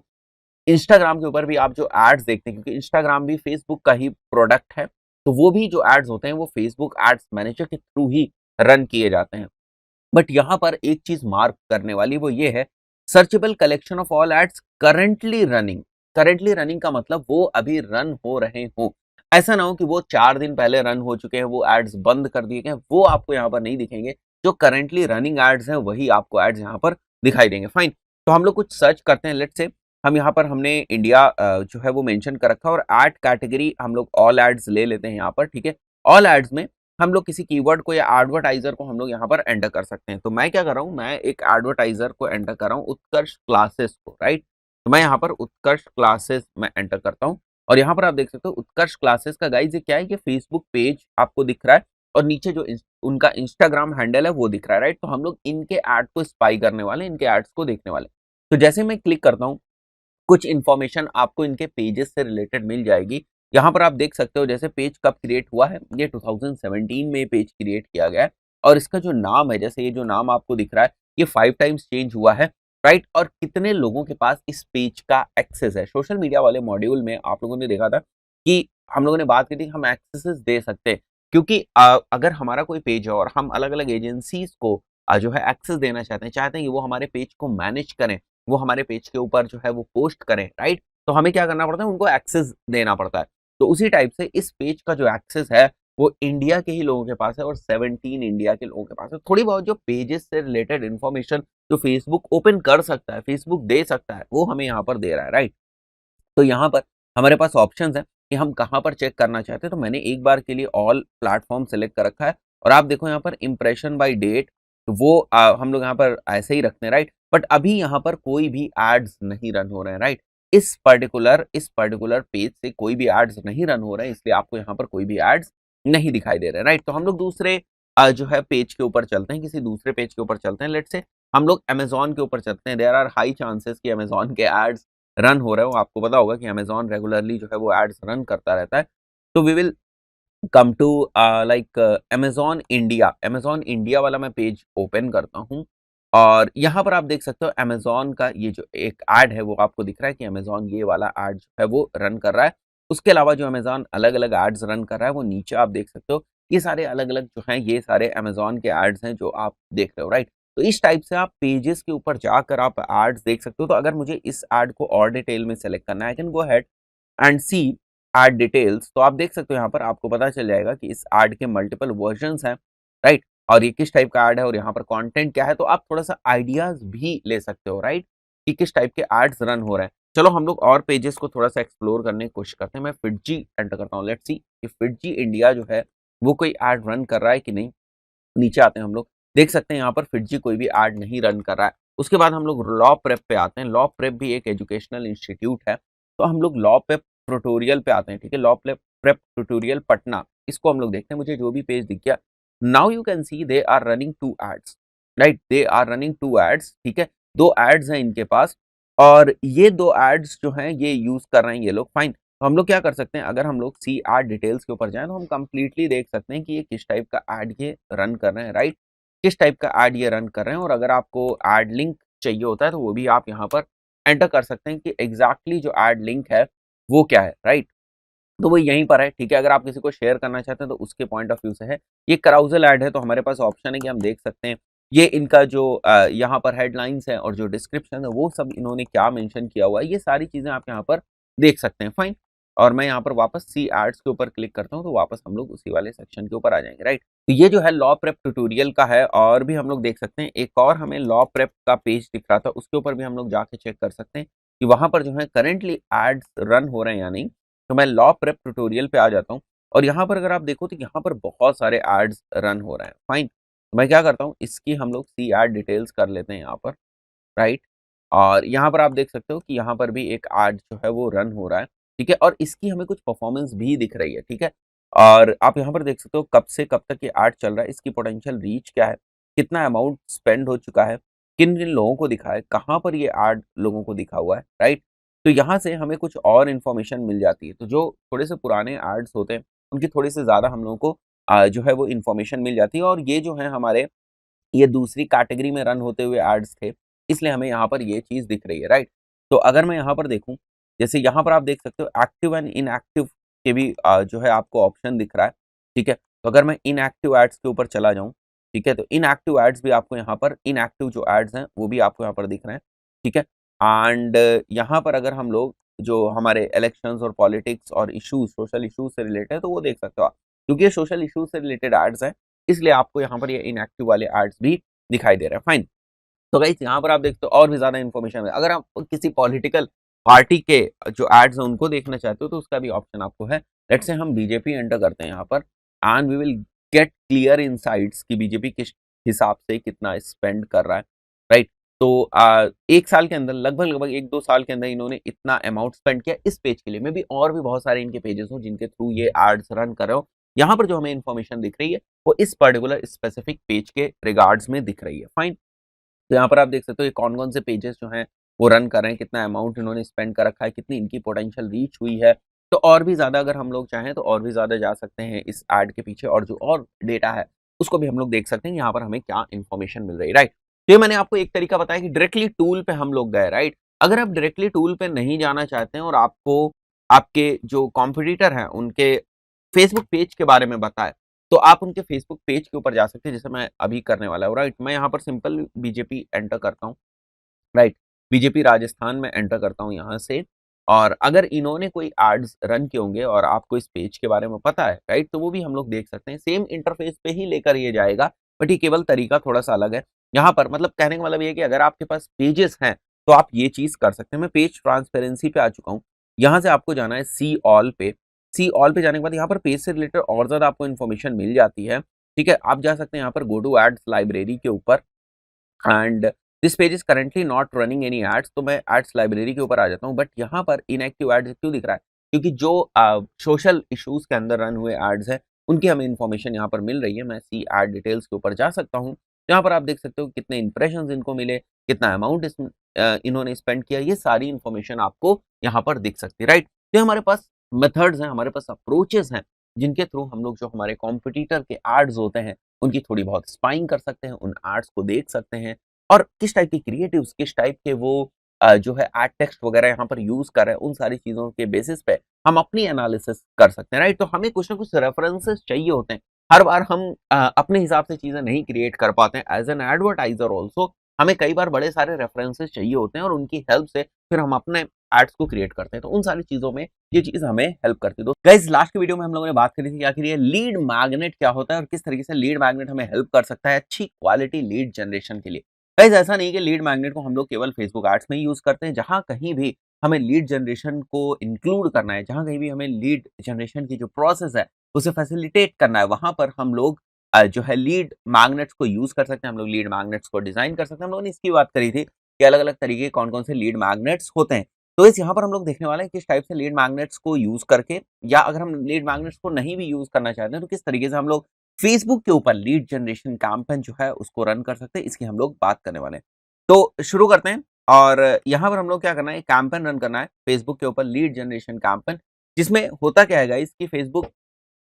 Instagram के ऊपर भी आप जो एड्स देखते हैं, क्योंकि Instagram भी Facebook का ही प्रोडक्ट है, तो वो भी जो एड्स होते हैं वो Facebook एड्स मैनेजर के थ्रू ही रन किए जाते हैं। बट यहाँ पर एक चीज मार्क करने वाली वो ये है, searchable collection of all ads currently running. Currently running का मतलब वो अभी रन हो रहे हो, ऐसा ना हो कि वो 4 दिन पहले रन हो चुके हैं, वो एड्स बंद कर दिए गए, वो आपको यहाँ पर नहीं दिखेंगे। जो करंटली रनिंग एड्स हैं वही आपको एड्स यहाँ पर दिखाई देंगे। फाइन, तो हम लोग कुछ सर्च करते हैं। लेट्स से हम यहाँ पर हमने इंडिया जो है वो मेंशन कर रखा है, और एड कैटेगरी हम लोग ऑल एड्स ले लेते हैं यहाँ पर। ठीक है, ऑल एड्स में हम लोग किसी कीवर्ड को या एडवर्टाइजर को हम लोग यहाँ पर एंटर कर सकते हैं। तो मैं क्या कर रहा हूँ, मैं एक एडवर्टाइजर को एंटर कर रहा हूँ, उत्कर्ष क्लासेस को, राइट। तो मैं यहाँ पर उत्कर्ष क्लासेस में एंटर करता हूँ और यहाँ पर आप देख सकते हो उत्कर्ष क्लासेस का गाइज ये क्या है, ये फेसबुक पेज आपको दिख रहा है और नीचे जो उनका इंस्टाग्राम हैंडल है वो दिख रहा है, राइट। तो हम लोग इनके एड को स्पाई करने वाले, इनके एड्स को देखने वाले। तो जैसे मैं क्लिक करता हूँ, कुछ इन्फॉर्मेशन आपको इनके पेजेस से रिलेटेड मिल जाएगी। यहाँ पर आप देख सकते हो जैसे पेज कब क्रिएट हुआ है, ये 2017 में पेज क्रिएट किया गया है और इसका जो नाम है, जैसे ये जो नाम आपको दिख रहा है, ये 5 टाइम्स चेंज हुआ है, राइट। और कितने लोगों के पास इस पेज का एक्सेस है। सोशल मीडिया वाले मॉड्यूल में आप लोगों ने देखा था कि हम लोगों ने बात की थी हम एक्सेसेस दे सकते हैं, क्योंकि अगर हमारा कोई पेज है और हम अलग-अलग एजेंसीज को जो है एक्सेस देना चाहते हैं कि वो हमारे पेज को मैनेज करें, वो हमारे पेज के ऊपर जो है वो पोस्ट करें, राइट। तो हमें क्या करना पड़ता है, उनको एक्सेस देना पड़ता है। तो उसी टाइप से इस पेज का जो एक्सेस है वो इंडिया के ही लोगों के पास है और 17 इंडिया के लोगों के पास है। थोड़ी बहुत जो पेजेस से रिलेटेड इन्फॉर्मेशन जो फेसबुक ओपन कर सकता है, फेसबुक दे सकता है, वो हमें यहाँ पर दे रहा है, राइट। तो यहाँ पर हमारे पास ऑप्शंस हैं कि हम कहाँ पर चेक करना चाहते हैं। तो मैंने एक बार के लिए ऑल प्लेटफॉर्म सेलेक्ट कर रखा है और आप देखो यहाँ पर इंप्रेशन बाय डेट, तो वो हम लोग यहाँ पर ऐसे ही रखते हैं, राइट। बट अभी यहाँ पर कोई भी एड्स नहीं रन हो रहे हैं, राइट। इस पर्टिकुलर पेज से कोई भी एड्स नहीं रन हो रहे हैं, इसलिए आपको यहाँ पर कोई भी एड्स नहीं दिखाई दे रहे हैं, राइट। तो हम लोग दूसरे जो है पेज के ऊपर चलते हैं, किसी दूसरे पेज के ऊपर चलते हैं। लेट्स से हम लोग अमेज़न के ऊपर चलते हैं। देयर आर हाई चांसेस कि अमेज़न के एड्स रन हो रहा है। वो आपको पता होगा कि अमेज़न रेगुलरली जो है वो एड्स रन करता रहता है। तो we will come to like Amazon India वाला मैं पेज ओपन करता हूँ और यहाँ पर आप देख सकते हो अमेज़न का ये जो एक ऐड है वो आपको दिख रहा है कि अमेज़न ये वाला ऐड जो है वो रन कर रहा है। उसके अलावा जो अमेज़न अलग-अलग एड्स रन कर रहा है वो नीचे आप देख सकते हो। ये सारे अलग-अलग जो हैं ये सारे अमेज़न के एड्स हैं जो आप देख रहे हो, राइट। तो इस टाइप से आप पेजेस के ऊपर जाकर आप एड्स देख सकते हो। तो अगर मुझे इस एड को और डिटेल में सेलेक्ट करना है, I can go ahead and see ad details. तो आप देख सकते हो यहाँ पर आपको पता चल जाएगा कि इस एड के मल्टीपल वर्जन्स हैं, राइट। और ये किस टाइप का एड है और यहाँ पर कंटेंट क्या है, तो आप थोड़ा सा आइडियाज भी ले सकते हो, राइट, कि किस टाइप के एड्स रन हो रहे हैं। चलो हम लोग और पेजेस को थोड़ा सा एक्सप्लोर करने की कोशिश करते हैं। मैं फिटजी एंटर करता हूँ, लेट्स सी कि फिटजी इंडिया जो है वो कोई एड रन कर रहा है कि नहीं। नीचे आते हैं हम लोग, देख सकते हैं यहाँ पर फिटजी कोई भी एड नहीं रन कर रहा है। उसके बाद हम लोग लॉ प्रेप पे आते हैं। लॉ प्रेप भी एक एजुकेशनल इंस्टीट्यूट है, तो हम लोग लॉ प्रेप ट्यूटोरियल पे आते हैं, ठीक है। लॉ प्रेप ट्यूटोरियल पटना, इसको हम लोग देखते हैं। मुझे जो भी पेज दिख गया, now you can see they are running 2 ads, right, they are running 2 ads, ठीक है। 2 एड्स हैं इनके पास और ये 2 एड्स जो हैं ये यूज़ कर रहे हैं ये लोग, फाइन। तो हम लोग क्या कर सकते हैं, अगर हम लोग सी एड डिटेल्स के ऊपर जाएँ तो हम कंप्लीटली देख सकते हैं कि ये किस टाइप का एड ये रन कर रहे हैं, राइट। किस टाइप का एड ये रन कर रहे हैं और अगर आपको एड लिंक चाहिए होता है तो वो भी आप यहाँ पर एंटर कर सकते हैं कि एग्जैक्टली जो एड लिंक है वो क्या है, राइट। तो वो यहीं पर है, ठीक है। अगर आप किसी को शेयर करना चाहते हैं तो उसके पॉइंट ऑफ व्यू से है। ये कराउजल ऐड है तो हमारे पास ऑप्शन है कि हम देख सकते हैं ये इनका जो यहाँ पर हेडलाइंस है और जो डिस्क्रिप्शन है वो सब इन्होंने क्या मेंशन किया हुआ है, ये सारी चीज़ें आप यहाँ पर देख सकते हैं, फाइन। और मैं यहाँ पर वापस सी एड्स के ऊपर क्लिक करता हूँ तो वापस हम लोग उसी वाले सेक्शन के ऊपर आ जाएंगे, राइट। तो ये जो है लॉ प्रेप ट्यूटोरियल का है और भी हम लोग देख सकते हैं। एक और हमें लॉ प्रेप का पेज दिख रहा था, उसके ऊपर भी हम लोग जाके चेक कर सकते हैं कि वहाँ पर जो है करेंटली एड्स रन हो रहे हैं या नहीं। तो मैं लॉ प्रेप ट्यूटोरियल पे आ जाता हूँ और यहाँ पर अगर आप देखो तो यहाँ पर बहुत सारे एड्स रन हो रहे हैं, फाइन। तो मैं क्या करता हूँ, इसकी हम लोग सी एड डिटेल्स कर लेते हैं यहाँ पर, राइट। और यहाँ पर आप देख सकते हो कि यहाँ पर भी एक एड जो है वो रन हो रहा है, ठीक है। और इसकी हमें कुछ परफॉर्मेंस भी दिख रही है, ठीक है। और आप यहाँ पर देख सकते हो कब से कब तक ये एड चल रहा है, इसकी पोटेंशियल रीच क्या है, कितना अमाउंट स्पेंड हो चुका है, किन किन लोगों को दिखा है, कहाँ पर ये एड लोगों को दिखा हुआ है, राइट। तो यहाँ से हमें कुछ और इन्फॉर्मेशन मिल जाती है। तो जो थोड़े से पुराने एड्स होते हैं उनकी थोड़ी से ज़्यादा हम लोगों को जो है वो इन्फॉर्मेशन मिल जाती है और ये जो है हमारे ये दूसरी कैटेगरी में रन होते हुए एड्स थे, इसलिए हमें यहाँ पर ये चीज़ दिख रही है, राइट। तो अगर मैं यहाँ पर देखूँ, जैसे यहाँ पर आप देख सकते हो एक्टिव एंड इनएक्टिव के भी जो है आपको ऑप्शन दिख रहा है, ठीक है। तो अगर मैं इनएक्टिव एड्स के ऊपर चला जाऊँ, ठीक है, तो इनएक्टिव एड्स भी आपको यहाँ पर इनएक्टिव जो एड्स हैं वो भी आपको यहाँ पर दिख रहे हैं, ठीक है। एंड यहाँ पर अगर हम लोग जो हमारे इलेक्शंस और पॉलिटिक्स और इश्यूज, सोशल इश्यूज से रिलेटेड है तो वो देख सकते हो आप, क्योंकि ये सोशल इश्यूज से रिलेटेड एड्स हैं, इसलिए आपको यहाँ पर ये इनएक्टिव वाले एड्स भी दिखाई दे रहे हैं, फाइन। तो गाइस यहाँ पर आप देखते हो और भी ज़्यादा इन्फॉर्मेशन है। अगर आप किसी पॉलिटिकल पार्टी के जो एड्स हैं उनको देखना चाहते हो तो उसका भी ऑप्शन आपको है। लेट्स से हम बीजेपी एंटर करते हैं यहाँ पर and we will get clear insights कि बीजेपी किस हिसाब से कितना स्पेंड कर रहा है, राइट। तो 1 साल के अंदर लगभग 1-2 साल के अंदर इन्होंने इतना अमाउंट स्पेंड किया इस पेज के लिए। मे बी और भी बहुत सारे इनके पेजेस हों जिनके थ्रू ये एड्स रन कर रहे हो। यहाँ पर जो हमें इन्फॉर्मेशन दिख रही है वो इस पर्टिकुलर स्पेसिफिक पेज के रिगार्ड्स में दिख रही है, फाइन। तो यहाँ पर आप देख सकते हो ये कौन-कौन से पेजेस जो हैं वो रन कर रहे हैं, कितना अमाउंट इन्होंने स्पेंड कर रखा है, कितनी इनकी पोटेंशियल रीच हुई है। तो और भी ज़्यादा अगर हम लोग चाहें तो और भी ज़्यादा जा सकते हैं इस ऐड के पीछे और जो और डेटा है उसको भी हम लोग देख सकते हैं यहाँ पर हमें क्या इन्फॉर्मेशन मिल रही है, राइट। तो ये मैंने आपको एक तरीका बताया कि डायरेक्टली टूल पे हम लोग गए, राइट। अगर आप डायरेक्टली टूल पे नहीं जाना चाहते हैं और आपको आपके जो कॉम्पिटिटर हैं उनके फेसबुक पेज के बारे में बताएँ, तो आप उनके फेसबुक पेज के ऊपर जा सकते हैं जैसे मैं अभी करने वाला हूँ, राइट। मैं यहाँ पर सिंपल बीजेपी एंटर करता हूँ, राइट। बीजेपी राजस्थान में एंटर करता हूँ यहाँ से और अगर इन्होंने कोई एड्स रन किए होंगे और आपको इस पेज के बारे में पता है, राइट, तो वो भी हम लोग देख सकते हैं। सेम इंटरफेस पे ही लेकर ये जाएगा, बट ये केवल तरीका थोड़ा-सा अलग है। यहाँ पर मतलब कहने का मतलब ये है कि अगर आपके पास पेजेस हैं, तो आप ये चीज़ कर सकते हैं। मैं पेज ट्रांसपेरेंसी पे आ चुका हूँ। यहाँ से आपको जाना है सी ऑल पे। सी ऑल पे जाने के बाद यहाँ पर पेज से रिलेटेड और ज़्यादा आपको इन्फॉर्मेशन मिल जाती है, ठीक है। आप जा सकते हैं यहाँ पर गो टू एड्स लाइब्रेरी के ऊपर and this page is currently not running any ads. तो मैं एड्स लाइब्रेरी के ऊपर आ जाता हूँ, बट यहाँ पर इनएक्टिव एड्स क्यों दिख रहा है? क्योंकि जो सोशल इश्यूज के अंदर रन हुए एड्स हैं उनकी हमें इन्फॉर्मेशन यहाँ पर मिल रही है। मैं सी एड डिटेल्स के ऊपर जा सकता हूँ। यहाँ पर आप देख सकते हो कितने इंप्रेशंस इनको मिले, कितना अमाउंट इन्होंने स्पेंड किया, ये सारी इन्फॉर्मेशन आपको यहाँ पर दिख सकती है, राइट। तो हमारे पास मेथड्स हैं, हमारे पास अप्रोचेस हैं जिनके थ्रू हम लोग जो हमारे कॉम्पिटिटर के एड्स होते हैं उनकी थोड़ी बहुत स्पाइंग कर सकते हैं, उन एड्स को देख सकते हैं और किस टाइप के क्रिएटिव्स, किस टाइप के वो जो है एड टेक्स्ट वगैरह यहाँ पर यूज़ कर रहे हैं, उन सारी चीज़ों के बेसिस पे हम अपनी एनालिसिस कर सकते हैं, राइट। तो हमें कुछ ना कुछ रेफरेंसेस चाहिए होते हैं। हर बार हम अपने हिसाब से चीज़ें नहीं क्रिएट कर पाते हैं। एज़ एन एडवर्टाइज़र ऑल्सो हमें कई बार बड़े सारे रेफरेंसेस चाहिए होते हैं और उनकी हेल्प से फिर हम अपने एड्स को क्रिएट करते हैं। तो उन सारी चीज़ों में ये चीज़ हमें हेल्प करती है। तो गाइस लास्ट की वीडियो में हम लोगों ने बात करी थी कि आखिर ये लीड मैग्नेट क्या होता है और किस तरीके से लीड मैग्नेट हमें हेल्प कर सकता है अच्छी क्वालिटी लीड जनरेशन के लिए। गाइस ऐसा नहीं कि लीड मैग्नेट को हम लोग केवल फेसबुक एड्स में ही यूज़ करते हैं। जहाँ कहीं भी हमें लीड जनरेशन को इंक्लूड करना है, जहाँ कहीं भी हमें लीड जनरेशन की जो प्रोसेस है उसे फैसिलिटेट करना है, वहाँ पर हम लोग जो है लीड मैग्नेट्स को यूज़ कर सकते हैं। हम लोग लीड मैग्नेट्स को डिज़ाइन कर सकते हैं। हम लोगों ने इसकी बात करी थी कि अलग-अलग तरीके कौन-कौन से लीड मैग्नेट्स होते हैं। तो इस यहाँ पर हम लोग देखने वाले हैं किस टाइप से लीड मैग्नेट्स को यूज़ करके या अगर हम लीड मैग्नेट्स को नहीं भी यूज़ करना चाहते हैं तो किस तरीके से हम लोग फेसबुक के ऊपर लीड जनरेशन कैंपेन जो है उसको रन कर सकते हैं, इसकी हम लोग बात करने वाले हैं। तो शुरू करते हैं और यहाँ पर हम लोग क्या करना है, कैंपेन रन करना है फेसबुक के ऊपर लीड जनरेशन कैंपेन, जिसमें होता क्या है गाइस कि फेसबुक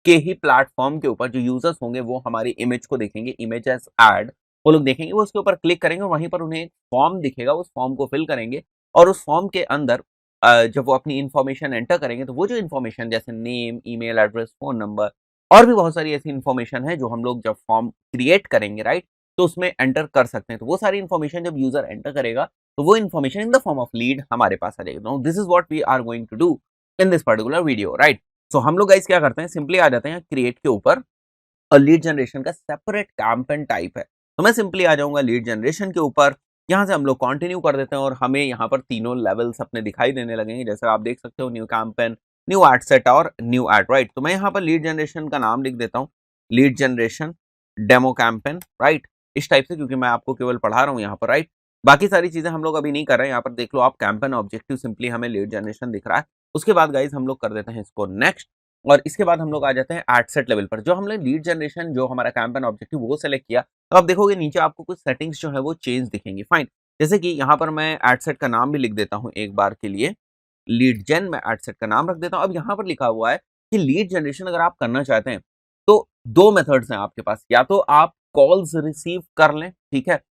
के ही प्लेटफॉर्म के ऊपर जो यूजर्स होंगे वो हमारी इमेज को देखेंगे, इमेज एज एड वो लोग देखेंगे, वो उसके ऊपर क्लिक करेंगे और वहीं पर उन्हें एक फॉर्म दिखेगा, उस फॉर्म को फिल करेंगे और उस फॉर्म के अंदर जब वो अपनी इन्फॉर्मेशन एंटर करेंगे तो वो जो इन्फॉर्मेशन जैसे name, email address, phone number और भी बहुत सारी ऐसी इन्फॉर्मेशन है जो हम लोग जब फॉर्म क्रिएट करेंगे, राइट, तो उसमें एंटर कर सकते हैं। तो वो सारी इन्फॉर्मेशन जब यूजर एंटर करेगा तो वो information in the form of lead हमारे पास आ जाएगी। Now this is what we are going to do in this particular video, right. So हम लोग गाइस क्या करते हैं, सिंपली आ जाते हैं क्रिएट के ऊपर और लीड जनरेशन का सेपरेट कैंपेन टाइप है। तो मैं सिंपली आ जाऊंगा लीड जनरेशन के ऊपर, यहाँ से हम लोग कंटिन्यू कर देते हैं और हमें यहाँ पर तीनों लेवल्स अपने दिखाई देने लगेंगे। जैसे आप देख सकते हो new campaign, new ad set और न्यू एड, राइट। तो मैं यहाँ पर लीड जनरेशन का नाम लिख देता हूँ, lead generation demo campaign, right, इस टाइप से, क्योंकि मैं आपको केवल पढ़ा रहा हूँ यहाँ पर, राइट। बाकी सारी चीजें हम लोग अभी नहीं कर रहे हैं। यहाँ पर देख लो आप कैंपेन ऑब्जेक्टिव, सिंपली हमें लीड जनरेशन दिख रहा है। उसके बाद गाइज हम लोग कर देते हैं इसको नेक्स्ट और इसके बाद हम लोग आ जाते हैं एड सेट लेवल पर। जो हमने लीड जनरेशन जो हमारा कैंपेन ऑब्जेक्टिव वो सेलेक्ट किया, तो आप देखोगे नीचे आपको कुछ सेटिंग्स जो है वो चेंज दिखेंगी, फाइन। जैसे कि यहाँ पर मैं एड सेट का नाम भी लिख देता हूँ एक बार के लिए, लीड जेन मैं एड सेट का नाम रख देता हूँ। अब यहाँ पर लिखा हुआ है कि लीड जनरेशन अगर आप करना चाहते हैं तो दो मेथड्स हैं आपके पास, या तो आप कॉल्स रिसीव कर लें, ठीक है,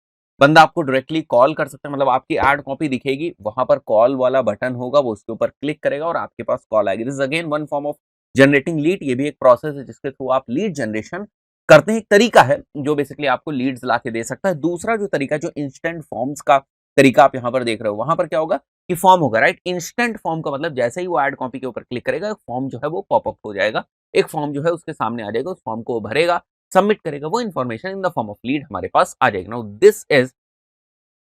बंदा आपको डायरेक्टली कॉल कर सकता है, मतलब आपकी एड कॉपी दिखेगी, वहां पर कॉल वाला बटन होगा, वो उसके ऊपर क्लिक करेगा और आपके पास कॉल आएगी। This is again one form of generating lead. ये भी एक प्रोसेस है जिसके थ्रू आप लीड जनरेशन करते हैं, एक तरीका है जो बेसिकली आपको लीड्स ला के दे सकता है। दूसरा जो तरीका जो इंस्टेंट फॉर्म्स का तरीका आप यहाँ पर देख रहे हो, वहां पर क्या होगा कि फॉर्म होगा, राइट। इंस्टेंट फॉर्म का मतलब जैसे ही वो एड कॉपी के ऊपर क्लिक करेगा फॉर्म जो है वो पॉपअप हो जाएगा, एक फॉर्म जो है उसके सामने आ जाएगा, उस फॉर्म को भरेगा, सबमिट करेगा, वो information in the form of lead हमारे पास आ जाएगा। Now this is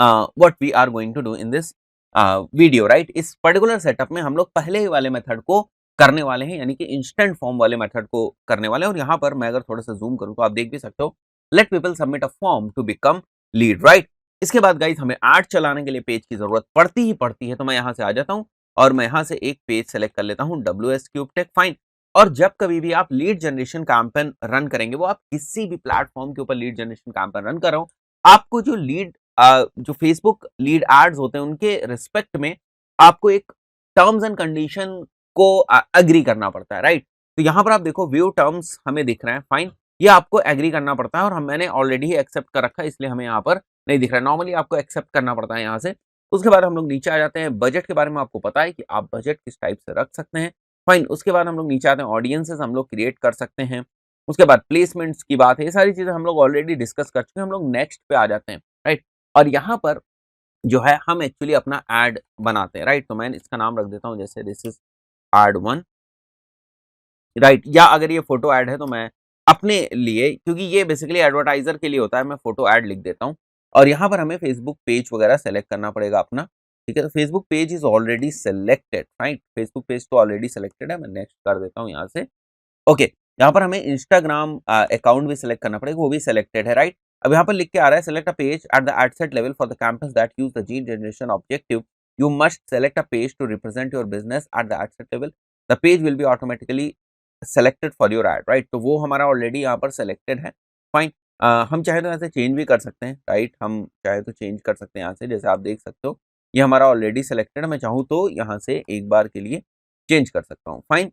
what we are going to do in this video, right. इस पर्टिकुलर सेटअप में हम लोग पहले ही वाले मेथड को करने वाले हैं, यानी कि इंस्टेंट फॉर्म वाले मेथड को करने वाले हैं। और यहाँ पर मैं अगर थोड़ा सा जूम करूँ तो आप देख भी सकते हो, let people submit a form to become lead, right. इसके बाद गाइस हमें ऐड चलाने के लिए पेज की जरूरत पड़ती ही पड़ती है, तो मैं यहाँ से आ जाता हूँ और मैं यहाँ से एक पेज सेलेक्ट कर लेता हूँ, WS क्यूब टेक, फाइन। और जब कभी भी आप लीड जनरेशन कैंपेन रन करेंगे, वो आप किसी भी प्लेटफॉर्म के ऊपर लीड जनरेशन कैंपेन रन कर रहे हो, आपको जो जो फेसबुक लीड एड्स होते हैं उनके रिस्पेक्ट में आपको एक टर्म्स एंड कंडीशन को एग्री करना पड़ता है, राइट। तो यहाँ पर आप देखो व्यू टर्म्स हमें दिख रहे हैं, फाइन। ये आपको एग्री करना पड़ता है और मैंने ऑलरेडी ही एक्सेप्ट कर रखा है, इसलिए हमें यहाँ पर नहीं दिख रहा है। नॉर्मली आपको एक्सेप्ट करना पड़ता है यहाँ से। उसके बाद हम लोग नीचे आ जाते हैं। बजट के बारे में आपको पता है कि आप बजट किस टाइप से रख सकते हैं, फाइन। उसके बाद हम लोग नीचे आते हैं, ऑडियंसेस हम लोग क्रिएट कर सकते हैं। उसके बाद प्लेसमेंट्स की बात है, ये सारी चीजें हम लोग ऑलरेडी डिस्कस कर चुके हैं। हम लोग नेक्स्ट पे आ जाते हैं, राइट। और यहाँ पर जो है हम एक्चुअली अपना एड बनाते हैं, राइट। तो मैं इसका नाम रख देता हूँ, जैसे दिस इज एड 1, राइट। या अगर ये फोटो ऐड है तो मैं अपने लिए, क्योंकि ये बेसिकली एडवर्टाइजर के लिए होता है, मैं फोटो ऐड लिख देता हूँ। और यहाँ पर हमें फेसबुक पेज वगैरह सेलेक्ट करना पड़ेगा अपना, ठीक है। तो Facebook page is already selected, right. Facebook page तो ऑलरेडी सेलेक्टेड है, मैं नेक्स्ट कर देता हूँ यहाँ से। ओके, यहाँ पर हमें इंस्टाग्राम अकाउंट भी सिलेक्ट करना पड़ेगा, वो भी सिलेक्टेड है, राइट। अब यहाँ पर लिख के आ रहा है, select a page at the ad set level for the campus that use the lead generation objective, you must select a page to represent your business at the ad set level, the page will be automatically selected for your ad, right. तो वो हमारा ऑलरेडी यहाँ पर सेलेक्टेड है, फाइन। हम चाहे तो यहाँ से चेंज भी कर सकते हैं, राइट। हम चाहे तो चेंज कर सकते हैं यहाँ से, जैसे आप देख सकते हो ये हमारा ऑलरेडी सेलेक्टेड है। मैं चाहूँ तो यहाँ से एक बार के लिए चेंज कर सकता हूँ, फाइन।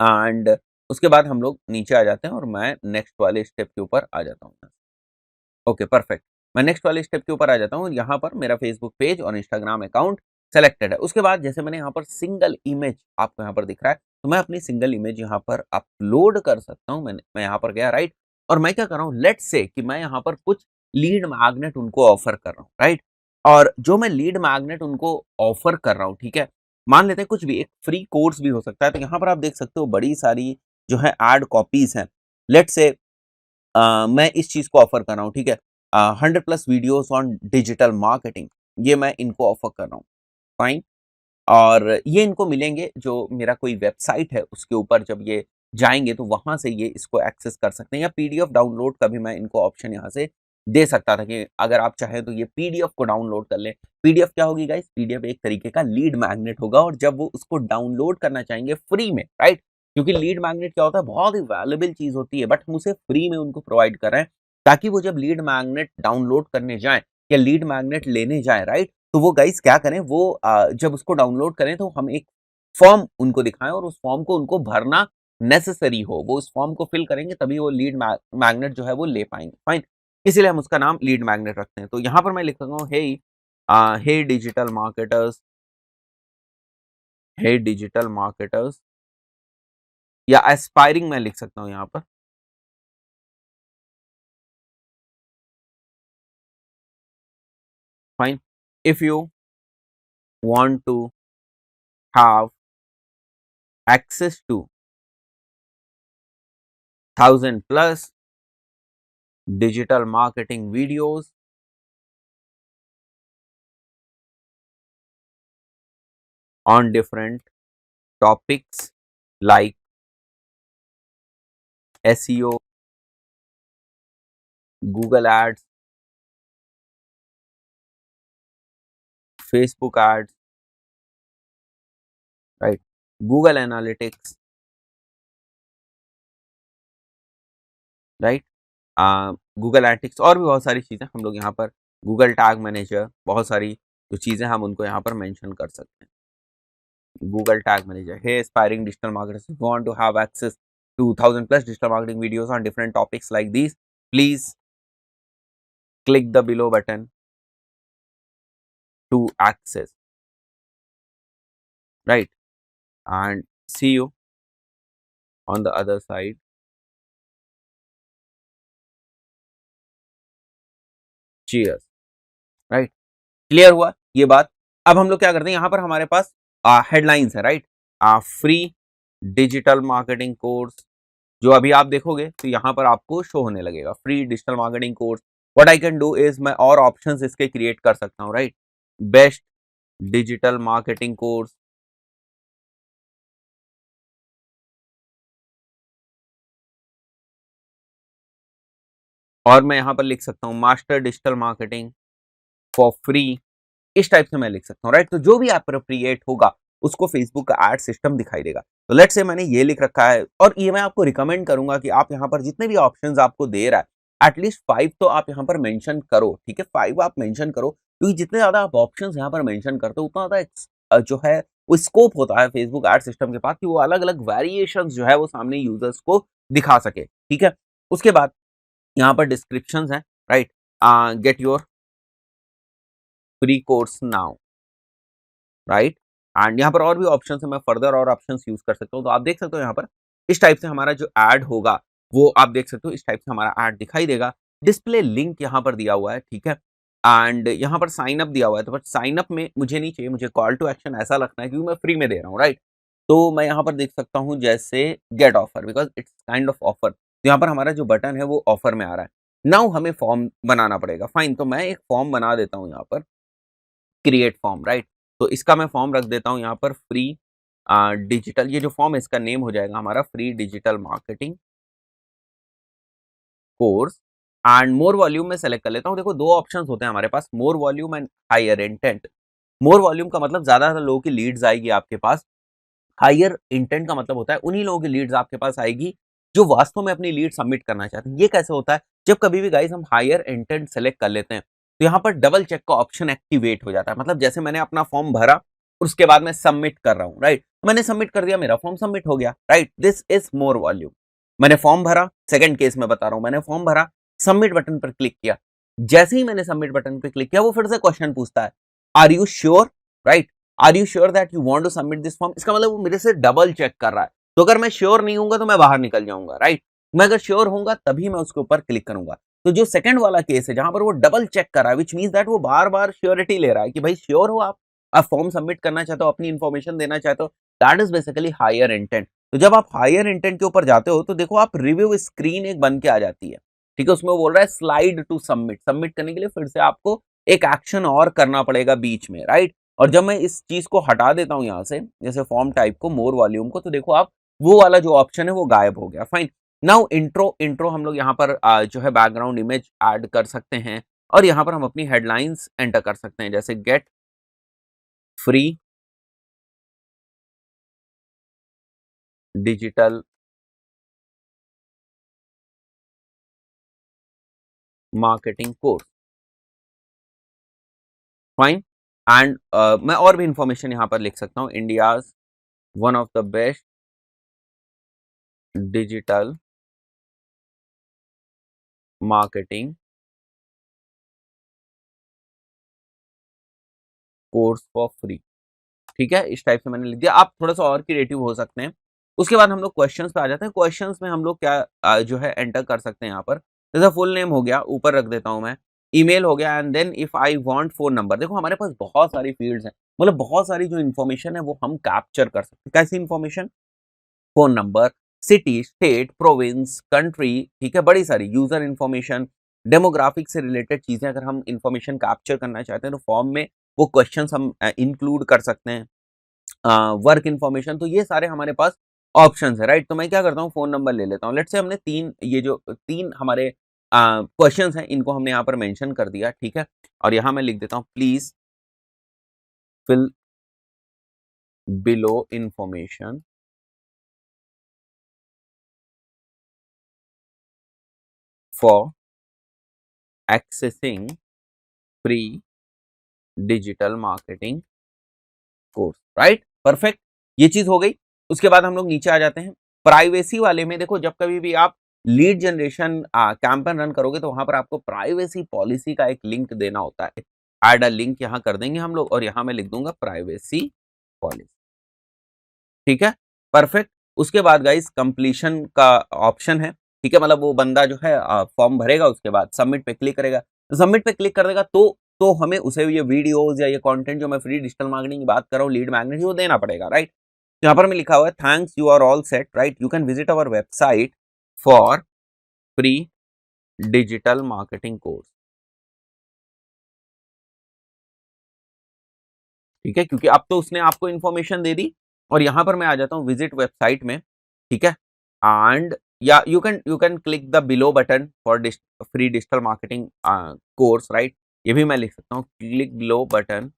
एंड उसके बाद हम लोग नीचे आ जाते हैं और मैं नेक्स्ट वाले स्टेप के ऊपर आ जाता हूँ। Okay, perfect. मैं नेक्स्ट वाले स्टेप के ऊपर आ जाता हूँ। यहाँ पर मेरा फेसबुक पेज और इंस्टाग्राम अकाउंट सेलेक्टेड है। उसके बाद जैसे मैंने यहाँ पर सिंगल इमेज आपको यहाँ पर दिख रहा है, तो मैं अपनी सिंगल इमेज यहाँ पर अपलोड कर सकता हूँ। मैं यहाँ पर गया, राइट। और मैं क्या कर रहा हूँ, लेट्स से कि मैं यहाँ पर कुछ लीड मैग्नेट उनको ऑफर कर रहा हूँ, राइट। और जो मैं लीड मैग्नेट उनको ऑफर कर रहा हूँ, ठीक है, मान लेते हैं कुछ भी एक फ्री कोर्स भी हो सकता है। तो यहाँ पर आप देख सकते हो बड़ी सारी जो है एड कॉपीज हैं। लेट्स से मैं इस चीज को ऑफर कर रहा हूँ, ठीक है, 100+ वीडियोस ऑन डिजिटल मार्केटिंग, ये मैं इनको ऑफर कर रहा हूँ, फाइन। और ये इनको मिलेंगे जो मेरा कोई वेबसाइट है उसके ऊपर जब ये जाएंगे तो वहां से ये इसको एक्सेस कर सकते हैं। या पीडीएफ डाउनलोड का भी मैं इनको ऑप्शन यहाँ से दे सकता था कि अगर आप चाहें तो ये पीडीएफ को डाउनलोड कर लें। पीडीएफ क्या होगी गाइस, पीडीएफ एक तरीके का लीड मैग्नेट होगा, और जब वो उसको डाउनलोड करना चाहेंगे फ्री में, राइट, क्योंकि लीड मैग्नेट क्या होता है, बहुत ही वैल्यूएबल चीज होती है, बट हम उसे फ्री में उनको प्रोवाइड कर रहे हैं, ताकि वो जब लीड मैग्नेट डाउनलोड करने जाए या लीड मैग्नेट लेने जाए, राइट, तो वो गाइस क्या करें, वो जब उसको डाउनलोड करें तो हम एक फॉर्म उनको दिखाएं और उस फॉर्म को उनको भरना नेसेसरी हो। वो उस फॉर्म को फिल करेंगे तभी वो लीड मैग्नेट जो है वो ले पाएंगे, फाइन। इसीलिए हम उसका नाम लीड मैग्नेट रखते हैं। तो यहाँ पर मैं लिख सकता हूँ, hey digital marketers, hey digital marketers, या एस्पायरिंग मैं लिख सकता हूँ यहाँ पर, fine. If you want to have access to 1000+ digital marketing videos on different topics like SEO, Google Ads, Facebook Ads, right? Google Analytics, right. Google analytics और भी बहुत सारी चीज़ें हम लोग यहाँ पर, गूगल टैग मैनेजर, बहुत सारी जो चीज़ें हम उनको यहाँ पर मेंशन कर सकते हैं। Google tag manager, hey aspiring digital marketers, you want to have access to 1000+ digital marketing videos on different topics like these, please click the below button to access, right, and see you on the other side. Cheers, right। Clear हुआ ये बात। अब हम लोग क्या करते हैं, यहाँ पर हमारे पास हेडलाइंस है, right. Free digital marketing course, जो अभी आप देखोगे तो यहाँ पर आपको शो होने लगेगा, free digital marketing course. What I can do is, मैं और ऑप्शंस इसके क्रिएट कर सकता हूँ, right. Best digital marketing course, और मैं यहाँ पर लिख सकता हूँ master digital marketing for free, इस टाइप से मैं लिख सकता हूँ, राइट। तो जो भी एप्रोप्रिएट होगा उसको फेसबुक का एड सिस्टम दिखाई देगा। तो लेट्स से मैंने ये लिख रखा है, और ये मैं आपको रिकमेंड करूंगा कि आप यहाँ पर जितने भी ऑप्शंस आपको दे रहा है एटलीस्ट 5 तो आप यहाँ पर मेंशन करो, ठीक है। 5 आप मेंशन करो, क्योंकि जितने ज्यादा आप ऑप्शंस यहाँ पर मेंशन करते हो उतना ज्यादा जो है वो स्कोप होता है फेसबुक एड सिस्टम के पास कि वो अलग अलग वेरिएशन जो है वो सामने यूजर्स को दिखा सके, ठीक है। उसके बाद यहाँ पर डिस्क्रिप्शन है, right. Get your free course now, right. And यहाँ पर और भी ऑप्शन है, मैं फर्दर और ऑप्शंस यूज कर सकता हूँ। तो आप देख सकते हो यहाँ पर इस टाइप से हमारा जो ऐड होगा वो आप देख सकते हो, इस टाइप से हमारा ऐड दिखाई देगा। डिस्प्ले लिंक यहाँ पर दिया हुआ है, ठीक है। एंड यहाँ पर साइन अप दिया हुआ है, तो बट साइन अप में मुझे नहीं चाहिए, मुझे कॉल टू एक्शन ऐसा लगना है क्योंकि मैं फ्री में दे रहा हूँ, राइट। तो मैं यहाँ पर देख सकता हूँ जैसे get offer, because it's kind of offer. तो यहाँ पर हमारा जो बटन है वो ऑफर में आ रहा है। नाउ हमें फॉर्म बनाना पड़ेगा, फाइन। तो मैं एक फॉर्म बना देता हूँ यहाँ पर, क्रिएट फॉर्म, राइट। तो इसका मैं फॉर्म रख देता हूँ यहाँ पर फ्री डिजिटल, ये जो फॉर्म है इसका नेम हो जाएगा हमारा free digital marketing course. And more volume में सेलेक्ट कर लेता हूँ। देखो दो ऑप्शंस होते हैं हमारे पास, more volume and higher intent. More volume का मतलब ज्यादा लोगों की लीड्स आएगी आपके पास, हायर इंटेंट का मतलब होता है उन्हीं लोगों की लीड्स आपके पास आएगी जो वास्तव में अपनी लीड सबमिट करना चाहते हैं। ये कैसे होता है, जब कभी भी गाइस हम हायर इंटेंट सेलेक्ट कर लेते हैं तो यहाँ पर डबल चेक का ऑप्शन एक्टिवेट हो जाता है। मतलब जैसे मैंने अपना फॉर्म भरा, उसके बाद मैं सबमिट कर रहा हूँ, राइट। मैंने सबमिट कर दिया, मेरा फॉर्म सबमिट हो गया, right. This is more volume. मैंने फॉर्म भरा, सेकंड केस में बता रहा हूँ, मैंने फॉर्म भरा, सबमिट बटन पर क्लिक किया। जैसे ही मैंने सबमिट बटन पर क्लिक किया वो फिर से क्वेश्चन पूछता है, are you sure, right, are you sure that you want to submit this form. इसका मतलब वो मेरे से डबल चेक कर रहा है। तो अगर मैं श्योर नहीं हूंगा तो मैं बाहर निकल जाऊंगा, राइट। मैं अगर श्योर होऊंगा तभी मैं उसके ऊपर क्लिक करूंगा। तो जो सेकंड वाला केस है जहां पर वो डबल चेक कर रहा है, विच मींस दैट वो बार बार श्योरिटी ले रहा है कि भाई श्योर हो आप फॉर्म सबमिट करना चाहते हो, अपनी इंफॉर्मेशन देना चाहते हो, that is basically higher intent. तो जब आप हायर इंटेंट के ऊपर जाते हो तो देखो आप रिव्यू स्क्रीन एक बन के आ जाती है, ठीक है। उसमें वो बोल रहा है स्लाइड टू सबमिट, सबमिट करने के लिए फिर से आपको एक एक्शन और करना पड़ेगा बीच में, राइट। और जब मैं इस चीज को हटा देता हूं यहां से, जैसे फॉर्म टाइप को, मोर वॉल्यूम को, तो देखो आप वो वाला जो ऑप्शन है वो गायब हो गया, फाइन। नाउ इंट्रो, इंट्रो हम लोग यहाँ पर जो है बैकग्राउंड इमेज ऐड कर सकते हैं, और यहाँ पर हम अपनी हेडलाइंस एंटर कर सकते हैं, जैसे get free digital marketing course, fine. And मैं और भी इंफॉर्मेशन यहाँ पर लिख सकता हूँ, India's one of the best digital marketing course for free, ठीक है। इस टाइप से मैंने लिख दिया। आप थोड़ा सा और क्रिएटिव हो सकते हैं। उसके बाद हम लोग क्वेश्चंस पे आ जाते हैं। क्वेश्चंस में हम लोग क्या जो है एंटर कर सकते हैं यहाँ पर, जैसा फुल नेम हो गया, ऊपर रख देता हूँ मैं, ईमेल हो गया, and then if I want phone number. देखो हमारे पास बहुत सारी फील्ड्स हैं, मतलब बहुत सारी जो इन्फॉर्मेशन है वो हम कैप्चर कर सकते हैं। कैसी information, phone number, city, state, province, country, ठीक है, बड़ी सारी यूजर इन्फॉर्मेशन, डेमोग्राफिक से रिलेटेड चीजें अगर हम इन्फॉर्मेशन कैप्चर करना चाहते हैं तो फॉर्म में वो क्वेश्चंस हम इंक्लूड कर सकते हैं। वर्क इन्फॉर्मेशन, तो ये सारे हमारे पास ऑप्शंस है, राइट। तो मैं क्या करता हूँ, फोन नंबर ले लेता हूँ। लेट्स से हमने तीन, ये जो तीन हमारे क्वेश्चंस हैं इनको हमने यहाँ पर मेंशन कर दिया, ठीक है। और यहाँ मैं लिख देता हूँ please fill below information for accessing free digital marketing course, right, perfect. ये चीज हो गई। उसके बाद हम लोग नीचे आ जाते हैं प्राइवेसी वाले में। देखो जब कभी भी आप लीड जनरेशन कैंपेन रन करोगे तो वहां पर आपको प्राइवेसी पॉलिसी का एक लिंक देना होता है। ऐड अ लिंक यहाँ कर देंगे हम लोग, और यहाँ मैं लिख दूंगा प्राइवेसी पॉलिसी, ठीक है, परफेक्ट। उसके बाद गाइस कंप्लीशन का ऑप्शन है, ठीक है। मतलब वो बंदा जो है फॉर्म भरेगा, उसके बाद सबमिट पे क्लिक करेगा, तो सबमिट पे क्लिक कर देगा तो हमें उसे ये वीडियोस या ये कंटेंट जो मैं फ्री डिजिटल मार्केटिंग की बात कर रहा हूँ, लीड मैग्नेट, वो देना पड़ेगा, राइट। यहाँ पर मैं लिखा हुआ है thanks you are all set, right, you can visit our website for free digital marketing course, ठीक है, क्योंकि अब तो उसने आपको इन्फॉर्मेशन दे दी। और यहाँ पर मैं आ जाता हूँ विजिट वेबसाइट में, ठीक है। एंड या you can click the below button for free digital marketing course, right. ये भी मैं लिख सकता हूँ, click below button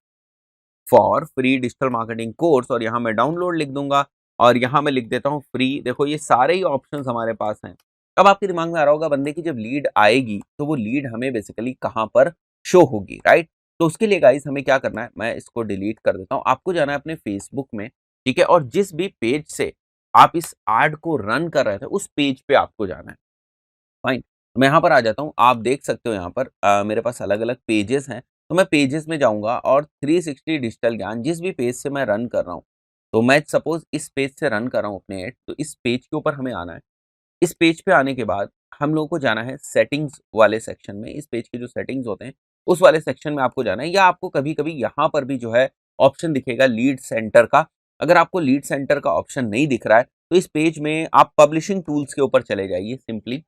for free digital marketing course, और यहाँ मैं डाउनलोड लिख दूंगा और यहाँ मैं लिख देता हूँ फ्री। देखो ये सारे ही ऑप्शंस हमारे पास हैं। अब आपके दिमाग में आ रहा होगा, बंदे की जब लीड आएगी तो वो लीड हमें बेसिकली कहाँ पर शो होगी, राइट। तो उसके लिए गाइस हमें क्या करना है, मैं इसको डिलीट कर देता हूँ। आपको जाना है अपने फेसबुक में, ठीक है, और जिस भी पेज से आप इस एड को रन कर रहे थे उस पेज पे आपको जाना है। फाइन, मैं यहाँ पर आ जाता हूँ। आप देख सकते हो यहाँ पर मेरे पास अलग-अलग पेजेस हैं, तो मैं पेजेस में जाऊँगा और 360 डिजिटल ज्ञान जिस भी पेज से मैं रन कर रहा हूँ, तो मैं सपोज़ इस पेज से रन कर रहा हूँ अपने ऐड, तो इस पेज के ऊपर हमें आना है। इस पेज पे आने के बाद हम लोगों को जाना है सेटिंग्स वाले सेक्शन में। इस पेज के जो सेटिंग्स होते हैं, उस वाले सेक्शन में आपको जाना है, या आपको कभी-कभी यहाँ पर भी जो है ऑप्शन दिखेगा लीड सेंटर का। अगर आपको लीड सेंटर का ऑप्शन नहीं दिख रहा है, तो इस पेज में आप पब्लिशिंग टूल्स के ऊपर चले जाइए सिंपली।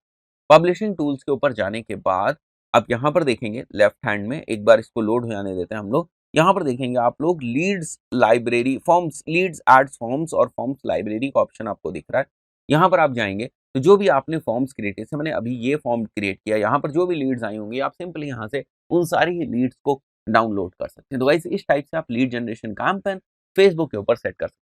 पब्लिशिंग टूल्स के ऊपर जाने के बाद आप यहाँ पर देखेंगे लेफ्ट हैंड में, एक बार इसको लोड हो जाने देते हैं हम लोग। यहाँ पर देखेंगे आप लोग leads library forms, leads ads forms और फॉर्म्स लाइब्रेरी का ऑप्शन आपको दिख रहा है। यहाँ पर आप जाएंगे तो जो भी आपने फॉर्म्स क्रिएट किए, जैसे मैंने अभी ये फॉर्म क्रिएट किया, यहाँ पर जो भी लीड्स आई होंगी आप सिंपली यहाँ से उन सारी ही लीड्स को डाउनलोड कर सकते हैं। तो गाइस इस टाइप से आप लीड जनरेशन कैंपेन फेसबुक के ऊपर सेट कर सकते हैं।